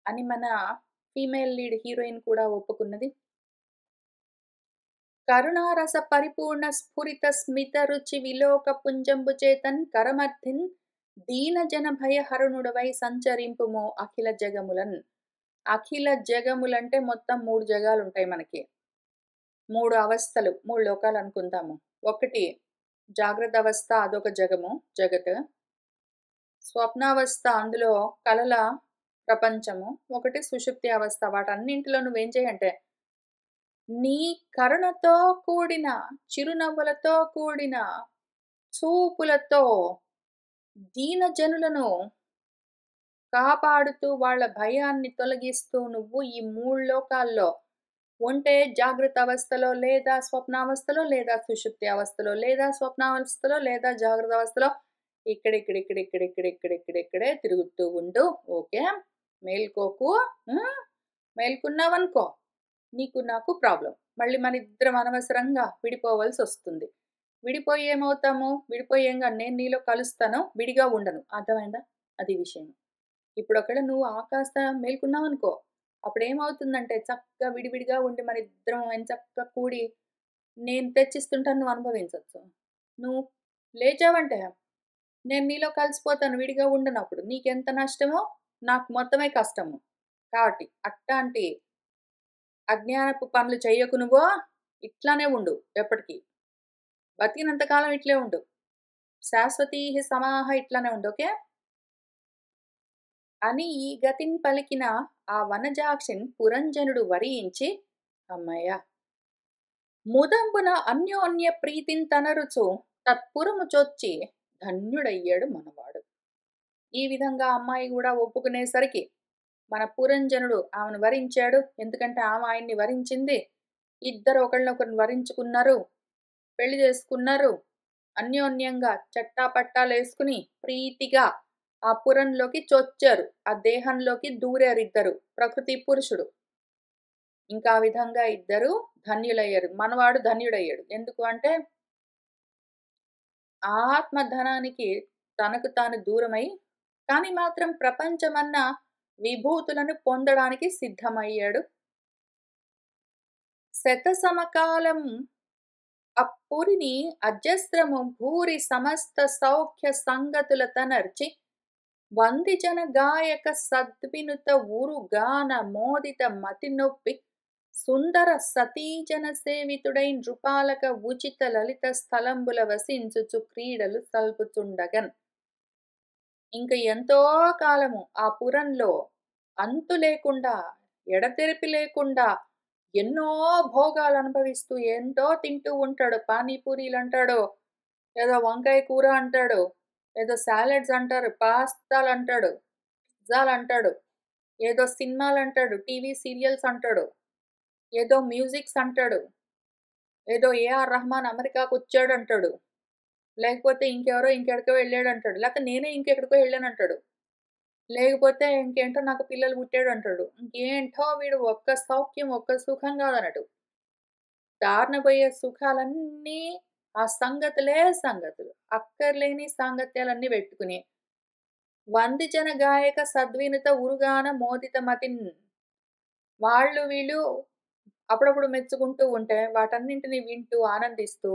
అని మన ఫీమేల్ లీడ్ హీరోయిన్ కూడా ఒప్పుకున్నది. కరుణారస పరిపూర్ణ స్ఫురిత స్మిత రుచి విలోక పుంజంబు చేతన్ కరమర్థిన్ దీన జన భయహరుణుడవై సంచరింపుము అఖిల జగములన్. అఖిల జగములంటే మొత్తం 3 జగాలుంటాయి మనకి. 3 అవస్థలు, 3 లోకాలు అనుకుందాము. ఒకటి జాగ్రత్త అవస్థ, అదొక జగము, జగత్. స్వప్నావస్థ, అందులో కలల ప్రపంచము. ఒకటి సుషుప్తి అవస్థ. వాటన్నింటిలో నువ్వేం చేయంటే నీ కరుణతో కూడిన చిరునవ్వులతో కూడిన చూపులతో దీనజనులను కాపాడుతూ వాళ్ళ భయాన్ని తొలగిస్తూ నువ్వు ఈ 3 లోకాల్లో ఉంటే జాగ్రత్త అవస్థలో లేదా స్వప్నావస్థలో లేదా సుషుప్తి అవస్థలో లేదా స్వప్నావస్థలో లేదా జాగ్రత్త అవస్థలో ఇక్కడిక్కడే తిరుగుతూ ఉండు. ఓకే. మేల్కోకు. మేల్కున్నావనుకో నీకు నాకు ప్రాబ్లం. మళ్ళీ మనిద్దరం అనవసరంగా విడిపోవలసి వస్తుంది. విడిపోయి ఏమవుతాము? విడిపోయి ఏం కాదు, నేను నీలో కలుస్తాను, విడిగా ఉండను. అర్థమైందా? అది విషయం. ఇప్పుడు ఒకవేళ నువ్వు కాస్త మేల్కున్నావనుకో, అప్పుడేమవుతుందంటే చక్కగా విడివిడిగా ఉండి మనిద్దరం ఎంచక్కా కూడి నేను తెచ్చిస్తుంటాను, నువ్వు అనుభవించొచ్చు. నువ్వు లేచావంటే నేను నీలో కలిసిపోతాను, విడిగా ఉండనప్పుడు. నీకెంత నష్టమో నాకు మొత్తమే కష్టము. కాబట్టి అట్టాంటి అజ్ఞానపు పనులు చెయ్యకు నువ్వు. ఇట్లానే ఉండు ఎప్పటికి. బతికినంత కాలం ఇట్లే ఉండు. శాశ్వతీ సమాహ ఇట్లానే ఉండు. ఓకే. అని ఈ గతిన్ పలికిన ఆ వనజాక్షిన్ పురంజనుడు వరించి, అమ్మయ్య ముదంబున అన్యోన్య ప్రీతిన్ తనరుచు తత్పురము చొచ్చి ధన్యుడయ్యాడు మనవాడు. ఈ విధంగా అమ్మాయి కూడా ఒప్పుకునేసరికి మన పురంజనుడు ఆమెను వరించాడు. ఎందుకంటే ఆమె ఆయన్ని వరించింది. ఇద్దరు ఒకరినొకరిని వరించుకున్నారు, పెళ్లి చేసుకున్నారు. అన్యోన్యంగా చట్టాపట్టాలేసుకుని ప్రీతిగా ఆ పురంలోకి చొచ్చారు. ఆ దేహంలోకి దూరారు ఇద్దరు, ప్రకృతి పురుషుడు. ఇంకా ఆ విధంగా ఇద్దరు ధన్యులయ్యారు. మనవాడు ధన్యుడయ్యాడు. ఎందుకు అంటే ఆత్మధనానికి తనకు తాను దూరమై కానీ మాత్రం ప్రపంచమన్న విభూతులను పొందడానికి సిద్ధమయ్యాడు. శతసమకాలం అప్పురిని అజస్రము భూరి సమస్త సౌఖ్య సంగతుల తనర్చి వందిజన గాయక సద్వినుత ఊరుగాన మోదిత మతి నొప్పి సుందర సతీజన సేవితుడై నృపాలక ఉచిత లలిత స్థలంబుల వసించుచు క్రీడలు సల్పుచుండగన్. ఇంక ఎంతో కాలము ఆ పురంలో అంతు లేకుండా ఎడతెరిపి లేకుండా ఎన్నో భోగాలు అనుభవిస్తూ ఎంతో తింటూ ఉంటాడు. పానీపూరీలు అంటాడు, ఏదో వంకాయ కూర అంటాడు, ఏదో సాలెడ్స్ అంటారు, పాస్తాలు అంటాడు, పిజ్జాలు అంటాడు, ఏదో సినిమాలు అంటాడు, టీవీ సీరియల్స్ అంటాడు, ఏదో మ్యూజిక్స్ అంటాడు, ఏదో ఏఆర్ రెహమాన్ అమెరికాకు వచ్చాడు అంటాడు, లేకపోతే ఇంకెవరో ఇంకెక్కడికో వెళ్ళాడు అంటాడు, లేకపోతే నేనే ఇంకెక్కడికో వెళ్ళాను అంటాడు, లేకపోతే ఇంకేంటో నాకు పిల్లలు పుట్టాడు అంటాడు. ఇంకేంటో వీడు ఒక్క సౌఖ్యం ఒక్క సుఖం కాదనడు. దారిన పోయే సుఖాలన్నీ ఆ సంగతులే సంగతులు. అక్కర్లేని సాంగత్యాలన్నీ పెట్టుకుని వందిజన గాయక సద్వినుత ఉరుగాన మోదిత మతిన్ వాళ్ళు వీళ్ళు అప్పుడప్పుడు మెచ్చుకుంటూ ఉంటే వాటన్నింటిని వింటూ ఆనందిస్తూ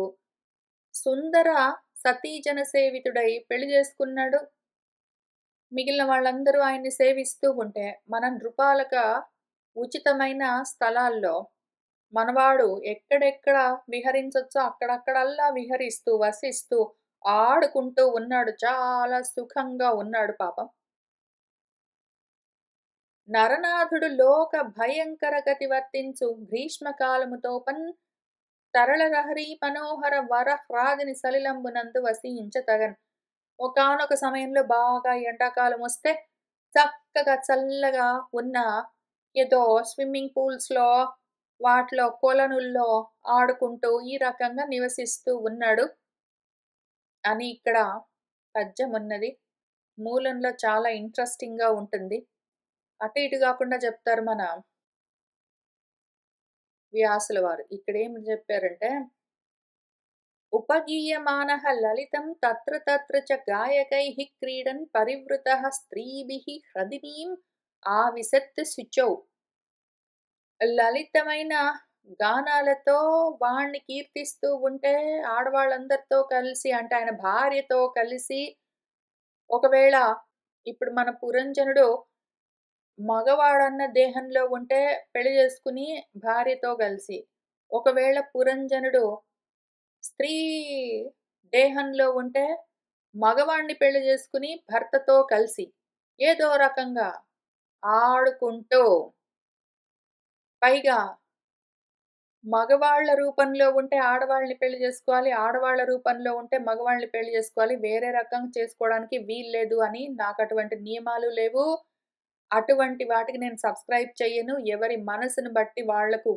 సుందర సతీజన సేవితుడై పెళ్లి చేసుకున్నాడు. మిగిలిన వాళ్ళందరూ ఆయన్ని సేవిస్తూ ఉంటే మన నృపాలక ఉచితమైన స్థలాల్లో మనవాడు ఎక్కడెక్కడ విహరించొచ్చో అక్కడక్కడల్లా విహరిస్తూ వసిస్తూ ఆడుకుంటూ ఉన్నాడు. చాలా సుఖంగా ఉన్నాడు పాపం. నరనాథుడు లోక భయంకర గతి వర్తించు గ్రీష్మకాలముతోపన్ తరళరహరి మనోహర వరహ్రాదిని సలిలంబునందు వసించతగన్. ఒకానొక సమయంలో బాగా ఎండాకాలం వస్తే చక్కగా చల్లగా ఉన్న ఏదో స్విమ్మింగ్ పూల్స్‌లో, వాటిలో కొలనుల్లో ఆడుకుంటూ ఈ రకంగా నివసిస్తూ ఉన్నాడు అని ఇక్కడ పద్యమున్నది. మూలంలో చాలా ఇంట్రెస్టింగ్‌గా ఉంటుంది. అటు ఇటు గాకుండా చెప్తారు మన వ్యాసుల వారు. ఇక్కడేమి చెప్పారంటే ఉపగీయమానః లలితం తత్ర తత్ర చ గాయకైః క్రీడన్ పరివృతః స్త్రీభిః హ్రదినీం ఆవిశత్ శుచౌ. లలితమైన గానాలతో వాణ్ణి కీర్తిస్తూ ఉంటే ఆడవాళ్ళందరితో కలిసి అంటే ఆయన భార్యతో కలిసి ఒకవేళ ఇప్పుడు మన పురంజనుడు మగవాడన్న దేహంలో ఉంటే పెళ్లి చేసుకుని భార్యతో కలిసి, ఒకవేళ పురంజనుడు స్త్రీ దేహంలో ఉంటే మగవాణ్ణి పెళ్లి చేసుకుని భర్తతో కలిసి ఏదో రకంగా ఆడుకుంటూ పైగా మగవాళ్ళ రూపంలో ఉంటే ఆడవాళ్ళని పెళ్లి చేసుకోవాలి. ఆడవాళ్ళ రూపంలో ఉంటే మగవాళ్ళని పెళ్లి చేసుకోవాలి. వేరే రకంగా చేసుకోవడానికి వీల్లేదు అని నాకటువంటి నియమాలు లేవు. అటువంటి వాటికి నేను సబ్‌స్క్రైబ్ చెయ్యను. ఎవరి మనసుని బట్టి వాళ్లకు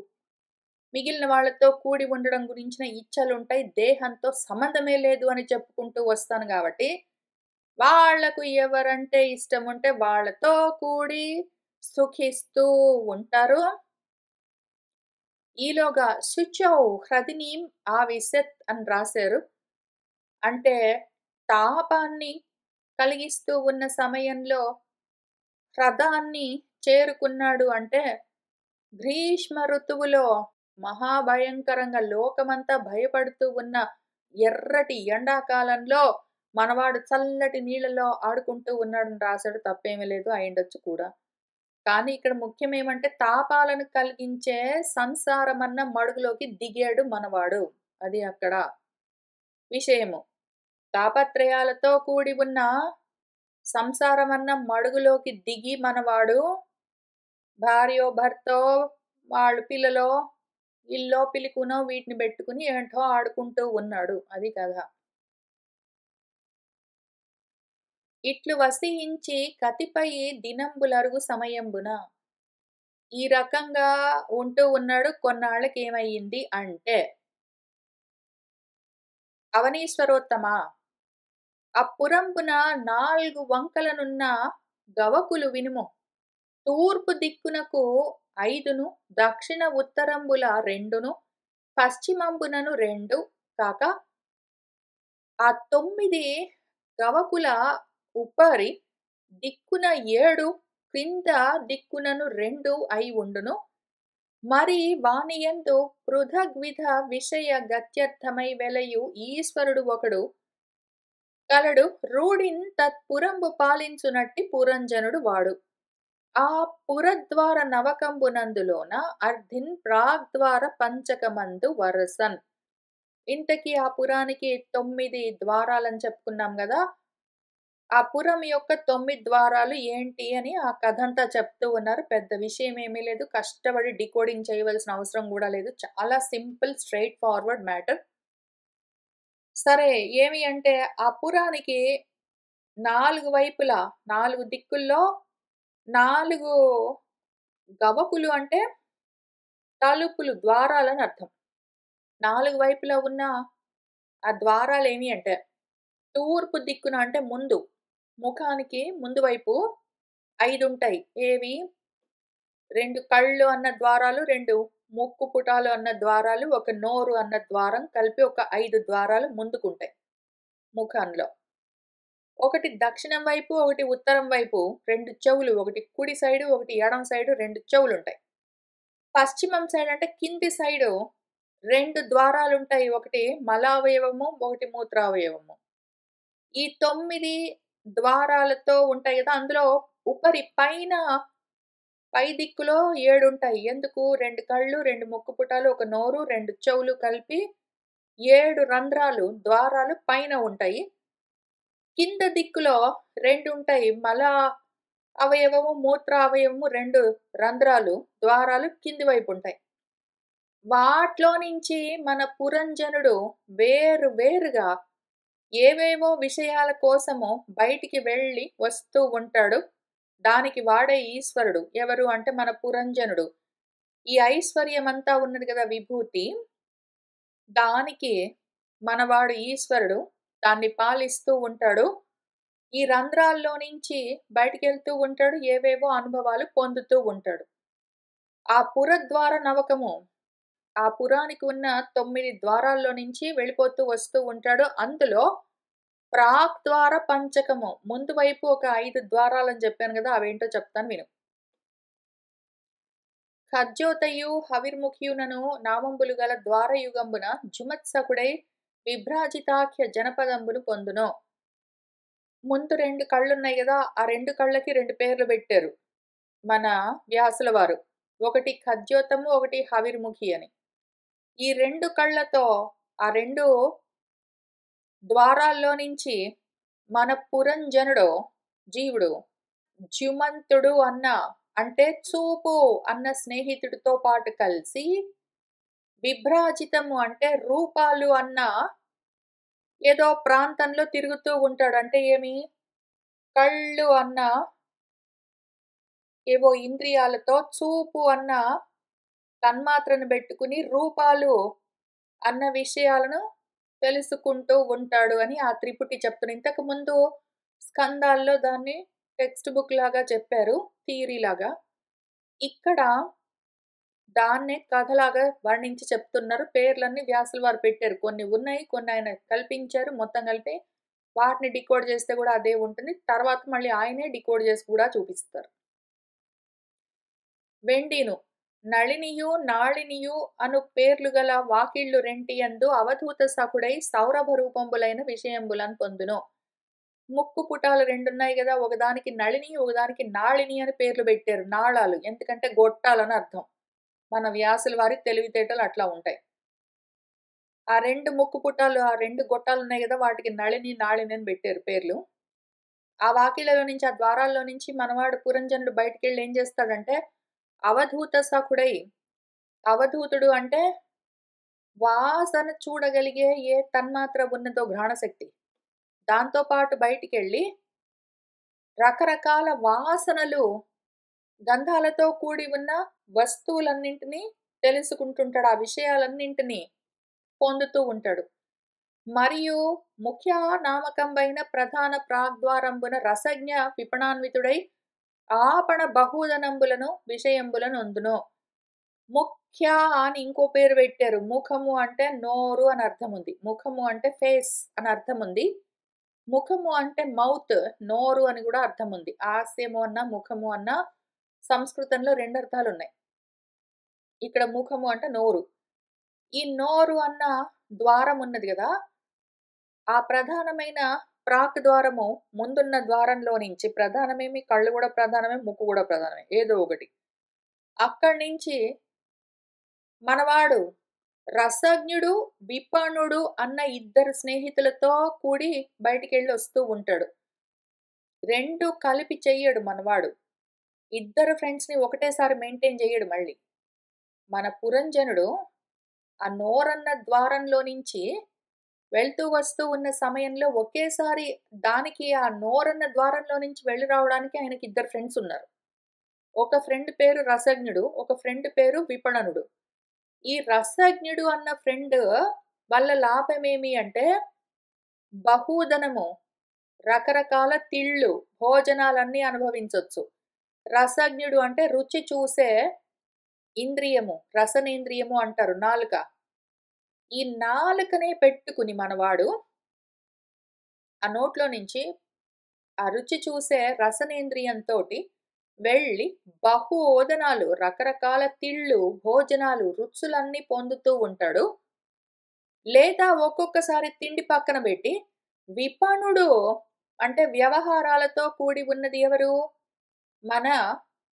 మిగిలిన వాళ్ళతో కూడి ఉండడం గురించిన ఇచ్చలుంటాయి. దేహంతో సంబంధమే లేదు అని చెప్పుకుంటూ వస్తాను గాబట్టి, వాళ్ళకు ఎవరంటే ఇష్టముంటే వాళ్ళతో కూడి సుఖిస్తూ ఉంటారు. ఈలోగా శుచౌ హ్రదినీం ఆవిశత్ అని రాశారు. అంటే తాపాన్ని కలిగిస్తూ ఉన్న సమయంలో హ్రదాన్ని చేరుకున్నాడు అంటే, గ్రీష్మ ఋతువులో మహాభయంకరంగా లోకమంతా భయపడుతూ ఉన్న ఎర్రటి ఎండాకాలంలో మనవాడు చల్లటి నీళ్ళలో ఆడుకుంటూ ఉన్నాడని రాశాడు. తప్పేమీ లేదు. అయ్యుండొచ్చు కూడా. కానీ ఇక్కడ ముఖ్యమేమంటే తాపాలను కలిగించే సంసారమన్న మడుగులోకి దిగాడు మనవాడు. అది అక్కడ విషయము. తాపత్రయాలతో కూడి ఉన్న సంసారమన్న మడుగులోకి దిగి మనవాడు భార్యో, భర్తో, వాళ్ళు పిల్లలో, ఇల్లో పిలికునో వీటిని బెట్టుకుని ఏంటో ఆడుకుంటూ ఉన్నాడు. అది కథ. ఇట్లు వసించి కతిపయి దినంబులరుగు సమయంబున. ఈ రకంగా ఉంటూ ఉన్నాడు. కొన్నాళ్ళకేమయింది అంటే, అవనీశ్వరోత్తమా! అప్పురంబున 4 వంకలనున్న గవకులు వినుము. తూర్పు దిక్కునకు 5ను, దక్షిణ ఉత్తరంబుల 2ను, పశ్చిమంబునను 2 కాక, ఆ 9 గవకుల ఉపరి దిక్కున 7, క్రింద దిక్కునను 2 అయి ఉండును. మరి వానియందు పృథగ్విధ విషయ గత్యర్థమై వెలయు ఈశ్వరుడు ఒకడు కలడు. రూఢిన్ తత్పురంబు పాలించునట్టి పురంజనుడు వాడు. ఆ పురద్వార నవకంబునందులోన అర్ధిన్ ప్రాగ్ద్వార పంచకమందు వరసన్. ఇంతకీ ఆ పురానికి 9 ద్వారాలని చెప్పుకున్నాం గదా! ఆ పురం యొక్క 9 ద్వారాలు ఏంటి అని ఆ కథంతా చెప్తూ ఉన్నారు. పెద్ద విషయం ఏమీ లేదు. కష్టపడి డీకోడింగ్ చేయవలసిన అవసరం గూడా లేదు. చాలా సింపుల్ స్ట్రెయిట్ ఫార్వర్డ్ మ్యాటర్. సరే ఏమి అంటే ఆ పురానికి 4 వైపులా 4 దిక్కుల్లో 4 గవకులు అంటే తలుపులు, ద్వారాలని అర్థం. 4 వైపులా ఉన్న ఆ ద్వారాలేమి అంటే తూర్పు దిక్కున అంటే ముందు, ముఖానికి ముందు వైపు 5 ఉంటాయి. ఏవి? 2 కళ్ళు అన్న ద్వారాలు, 2 ముక్కు పుటాలు అన్న ద్వారాలు, ఒక నోరు అన్న ద్వారం కలిపి ఒక 5 ద్వారాలు ముందుకుంటాయి ముఖంలో. ఒకటి దక్షిణం వైపు, ఒకటి ఉత్తరం వైపు 2 చెవులు, ఒకటి కుడి సైడు, ఒకటి ఎడమ సైడు 2 చెవులుంటాయి. పశ్చిమం సైడ్ అంటే కింది సైడు 2 ద్వారాలుంటాయి. ఒకటి మలావయవము, ఒకటి మూత్రావయవము. ఈ 9 ద్వారాలతో ఉంటాయి గదా! అందులో ఉపరి పైన పై దిక్కులో 7 ఉంటాయి. ఎందుకు? 2 కళ్ళు, 2 ముక్కు పుటాలు, ఒక నోరు, 2 చెవులు కలిపి 7 రంధ్రాలు, ద్వారాలు పైన ఉంటాయి. కింద దిక్కులో 2 ఉంటాయి. మల అవయవము, మూత్ర అవయవము 2 రంధ్రాలు, ద్వారాలు కింది వైపు ఉంటాయి. వాట్లో నుంచి మన పురంజనుడు వేరు వేరుగా ఏవేవో విషయాల కోసము బయటికి వెళ్ళి వస్తూ ఉంటాడు. దానికి వాడే ఈశ్వరుడు. ఎవరు అంటే మన పురంజనుడు. ఈ ఐశ్వర్యమంతా ఉన్నది కదా విభూతి. దానికి మనవాడు ఈశ్వరుడు. దాన్ని పాలిస్తూ ఉంటాడు. ఈ రంధ్రాల్లో నుంచి బయటికెళ్తూ ఉంటాడు. ఏవేవో అనుభవాలు పొందుతూ ఉంటాడు. ఆ పురద్వార నవకము. ఆ పురానికి ఉన్న 9 ద్వారాల్లో నుంచి వెళ్ళిపోతూ వస్తూ ఉంటాడు. అందులో ప్రాగ్ద్వార పంచకము. ముందు వైపు ఒక 5 ద్వారాలని చెప్పాను గదా! అవేంటో చెప్తాను విను. ఖజ్యోతయు హవిర్ముఖియునను నామంబులు గల ద్వారయుగంబున జుమత్సకుడై విభ్రాజితాఖ్య జనపదంబును పొందును. ముందు 2 కళ్ళున్నాయి గదా! ఆ 2 కళ్ళకి 2 పేర్లు పెట్టారు. మన వ్యాసుల వారు. ఒకటి ఖజ్యోతము, ఒకటి హవిర్ముఖి అని. ఈ 2 కళ్ళతో ఆ 2 ద్వారాల్లో నుంచి మన పురంజనుడు జీవుడు జ్యుమంతుడు అన్న అంటే చూపు అన్న స్నేహితుడితో పాటు కలిసి విభ్రాజితము అంటే రూపాలు అన్న ఏదో ప్రాంతంలో తిరుగుతూ ఉంటాడు. అంటే ఏమి? కళ్ళు అన్న ఏవో ఇంద్రియాలతో, చూపు అన్న తన్మాత్రను బెట్టుకుని రూపాలు అన్న విషయాలను తెలుసుకుంటూ ఉంటాడు అని ఆ త్రిపుటి చెప్తుంది. ఇంతకుముందు స్కందాల్లో దాన్ని టెక్స్ట్ బుక్ లాగా చెప్పారు. థియరీ లాగా. ఇక్కడ దాన్నే కథలాగా వర్ణించి చెప్తున్నారు. పేర్లన్నీ వ్యాసుల వారు పెట్టారు. కొన్ని ఉన్నాయి, కొన్ని ఆయన కల్పించారు. మొత్తం కలిపి వాటిని డీకోడ్ చేస్తే కూడా అదే ఉంటుంది. తర్వాత మళ్ళీ ఆయనే డీకోడ్ చేసి కూడా చూపిస్తారు. వెండిను నళినియు నాళినియు అను పేర్లు గల వాకిళ్ళు రెంటియందు అవధూత సకుడై సౌరభ రూపంబులైన విషయంబులను పొందును. ముక్కు పుటాలు రెండున్నాయి గదా! ఒకదానికి నళిని, ఒకదానికి నాళిని అని పేర్లు పెట్టారు. నాళాలు. ఎందుకంటే గొట్టాలని అర్థం. మన వ్యాసుల వారి తెలివితేటలు అట్లా ఉంటాయి. ఆ 2 ముక్కు పుటాలు, ఆ 2 గొట్టాలున్నాయి గదా! వాటికి నళిని, నాళిని అని పెట్టారు పేర్లు. ఆ వాకిళ్లలో నుంచి, ఆ ద్వారాల్లో నుంచి మనవాడు పురంజనుడు బయటికెళ్ళి ఏం చేస్తాడంటే, అవధూత సఖుడై, అవధూతుడు అంటే వాసన చూడగలిగే ఏ తన్మాత్ర ఉన్నదో ఘ్రాణశక్తి. దాంతో పాటు బయటికెళ్ళి రకరకాల వాసనలు, గంధాలతో కూడి ఉన్న వస్తువులన్నింటినీ తెలుసుకుంటుంటాడు. ఆ విషయాలన్నింటినీ పొందుతూ ఉంటాడు. మరియు ముఖ్య నామకంబైన ప్రధాన ప్రాగ్ద్వారంబున రసజ్ఞ విపణాన్వితుడై ఆపణ బహుధనంబులను విషయంబులనొందును. ముఖ్య అని ఇంకో పేరు పెట్టారు. ముఖము అంటే నోరు అని అర్థం ఉంది. ముఖము అంటే ఫేస్ అని అర్థం ఉంది. ముఖము అంటే మౌత్, నోరు అని కూడా అర్థం ఉంది. హాస్యము అన్న, ముఖము అన్న సంస్కృతంలో 2 అర్థాలున్నాయి. ఇక్కడ ముఖము అంటే నోరు. ఈ నోరు అన్న ద్వారం ఉన్నది గదా! ఆ ప్రధానమైన ప్రాక్ ద్వారము ముందున్న ద్వారంలో నుంచి ప్రధానమేమి కళ్ళు గూడా ప్రధానమే, ముక్కు గూడా ప్రధానమే. ఏదో ఒకటి. అక్కడి నుంచి మనవాడు రసజ్ఞుడు, విపణుడు అన్న ఇద్దరు స్నేహితులతో కూడి బయటికెళ్ళొస్తూ ఉంటాడు. 2 కలిపి చెయ్యడు మనవాడు. ఇద్దరు ఫ్రెండ్స్‌ని ఒకటేసారి మెయింటైన్ జెయ్యడు మళ్ళీ. మన పురంజనుడు ఆ నోరన్న ద్వారంలో నుంచి వెళ్తూ వస్తూ ఉన్న సమయంలో ఒకేసారి దానికి ఆ నోరన్న ద్వారంలో నుంచి వెళ్లి రావడానికి ఆయనకి ఇద్దరు ఫ్రెండ్స్ ఉన్నారు. ఒక ఫ్రెండ్ పేరు రసజ్ఞుడు, ఒక ఫ్రెండ్ పేరు విపణనుడు. ఈ రసజ్ఞుడు అన్న ఫ్రెండ్ వల్ల లాభమేమి అంటే బహుధనము, రకరకాల తిళ్ళు, భోజనాలన్నీ అనుభవించొచ్చు. రసజ్ఞుడు అంటే రుచి చూసే ఇంద్రియము, రసనేంద్రియము అంటారు నాలుక. ఈ నాలుకనే పెట్టుకుని మనవాడు ఆ నోట్లో నుంచి ఆ రుచి చూసే రసనేంద్రియంతోటి వెళ్ళి బహుఓదనాలు, రకరకాల తిళ్ళు, భోజనాలు, రుచులన్నీ పొందుతూ ఉంటాడు. లేదా ఒక్కొక్కసారి తిండి పక్కన బెట్టి, విపణుడు అంటే వ్యవహారాలతో కూడి ఉన్నది ఎవరు? మన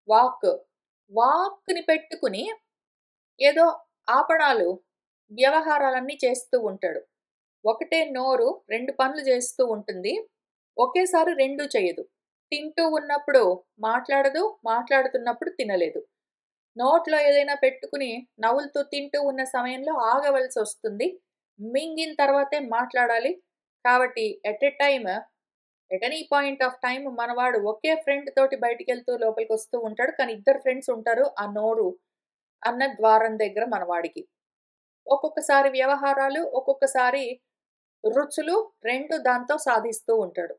వాక్. వాక్‌ని పెట్టుకుని ఏదో ఆపణాలు, వ్యవహారాలన్నీ చేస్తూ ఉంటాడు. ఒకటే నోరు 2 పనులు చేస్తూ ఉంటుంది. ఒకేసారి 2 చేయదు. తింటూ ఉన్నప్పుడు మాట్లాడదు, మాట్లాడుతున్నప్పుడు తినలేదు. నోట్లో ఏదైనా పెట్టుకుని నములుతూ తింటూ ఉన్న సమయంలో ఆగవలసొస్తుంది. మింగిన తర్వాతే మాట్లాడాలి. కాబట్టి at any point of time మనవాడు ఒకే ఫ్రెండ్ తోటి బయటికెళ్తూ లోపలికొస్తూ ఉంటాడు. కానీ ఇద్దరు ఫ్రెండ్స్ ఉంటారు ఆ నోరు అన్న ద్వారం దగ్గర మనవాడికి. ఒక్కొక్కసారి వ్యవహారాలు, ఒక్కొక్కసారి రుచులు 2 దాంతో సాధిస్తూ ఉంటాడు.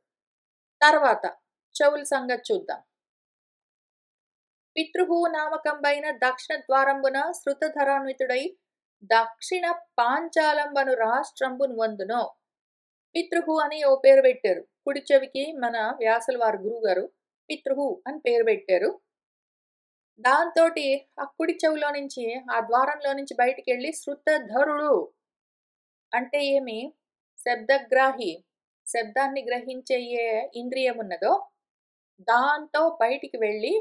తర్వాత చెవుల సంగతి చూద్దాం. పితృహు నామకంబైన దక్షిణ ద్వారంబున శృతధరాన్వితుడై దక్షిణ పాంచాలంబను రాష్ట్రంబును వందును. పితృహు అని ఓ పేరు పెట్టారు. కుడి చెవికి మన వ్యాసుల వారి గురువుగారు పితృహు అని పేరు పెట్టారు. దాంతోటి ఆ కుడి చెవిలో నుంచి, ఆ ద్వారంలో నుంచి బయటికెళ్ళి శృతధరుడు అంటే ఏమి? శబ్దగ్రాహి. శబ్దాన్ని గ్రహించే ఏ ఇంద్రియమున్నదో దాంతో బయటికి వెళ్ళి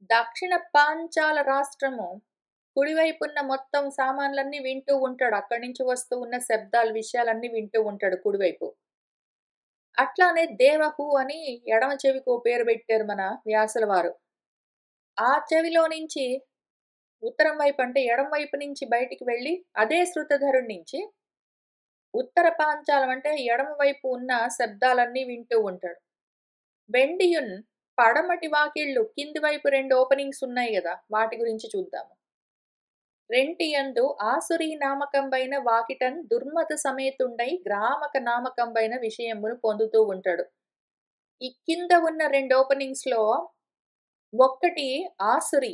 దక్షిణ పాంచాల రాష్ట్రము కుడివైపున్న మొత్తం సామాన్లన్నీ వింటూ ఉంటాడు. అక్కడి నుంచి వస్తూ ఉన్న శబ్దాలు, విషయాలన్నీ వింటూ ఉంటాడు కుడివైపు. అట్లానే దేవహు అని ఎడమ చెవికి ఓ పేరు పెట్టారు మన వ్యాసుల వారు. ఆ చెవిలో నుంచి ఉత్తరం వైపు అంటే ఎడమ వైపు నుంచి బయటికి వెళ్ళి అదే శృతధరుడి నుంచి ఉత్తర పాంచాలం అంటే ఎడమ వైపు ఉన్న శబ్దాలన్నీ వింటూ ఉంటాడు. వెండియున్ పడమటి వాకిళ్ళు కింది వైపు 2 ఓపెనింగ్స్ ఉన్నాయి గదా! వాటి గురించి చూద్దాము. రెంటియందు ఆసురీ నామకంబైన వాకిటన్ దుర్మత సమేతుండై గ్రామక నామకంబైన విషయమును పొందుతూ ఉంటాడు. ఈ కింద ఉన్న 2 ఓపెనింగ్స్‌లో ఒక్కటి ఆసురి.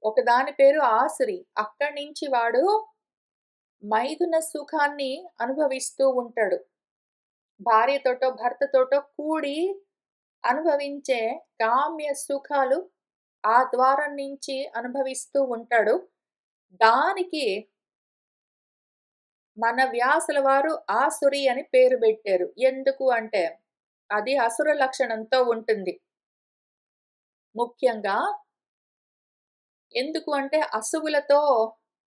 ఒకదాని పేరు ఆసురి. అక్కడి నుంచి వాడు మైథున సుఖాన్ని అనుభవిస్తూ ఉంటాడు. భార్యతోటో, భర్తతోటో కూడి అనుభవించే కామ్య సుఖాలు ఆ ద్వారం నుంచి అనుభవిస్తూ ఉంటాడు. దానికి మన వ్యాసుల వారు ఆసురి అని పేరు పెట్టారు. ఎందుకు అంటే అది అసుర లక్షణంతో ఉంటుంది. ముఖ్యంగా ఎందుకు అంటే అసువులతో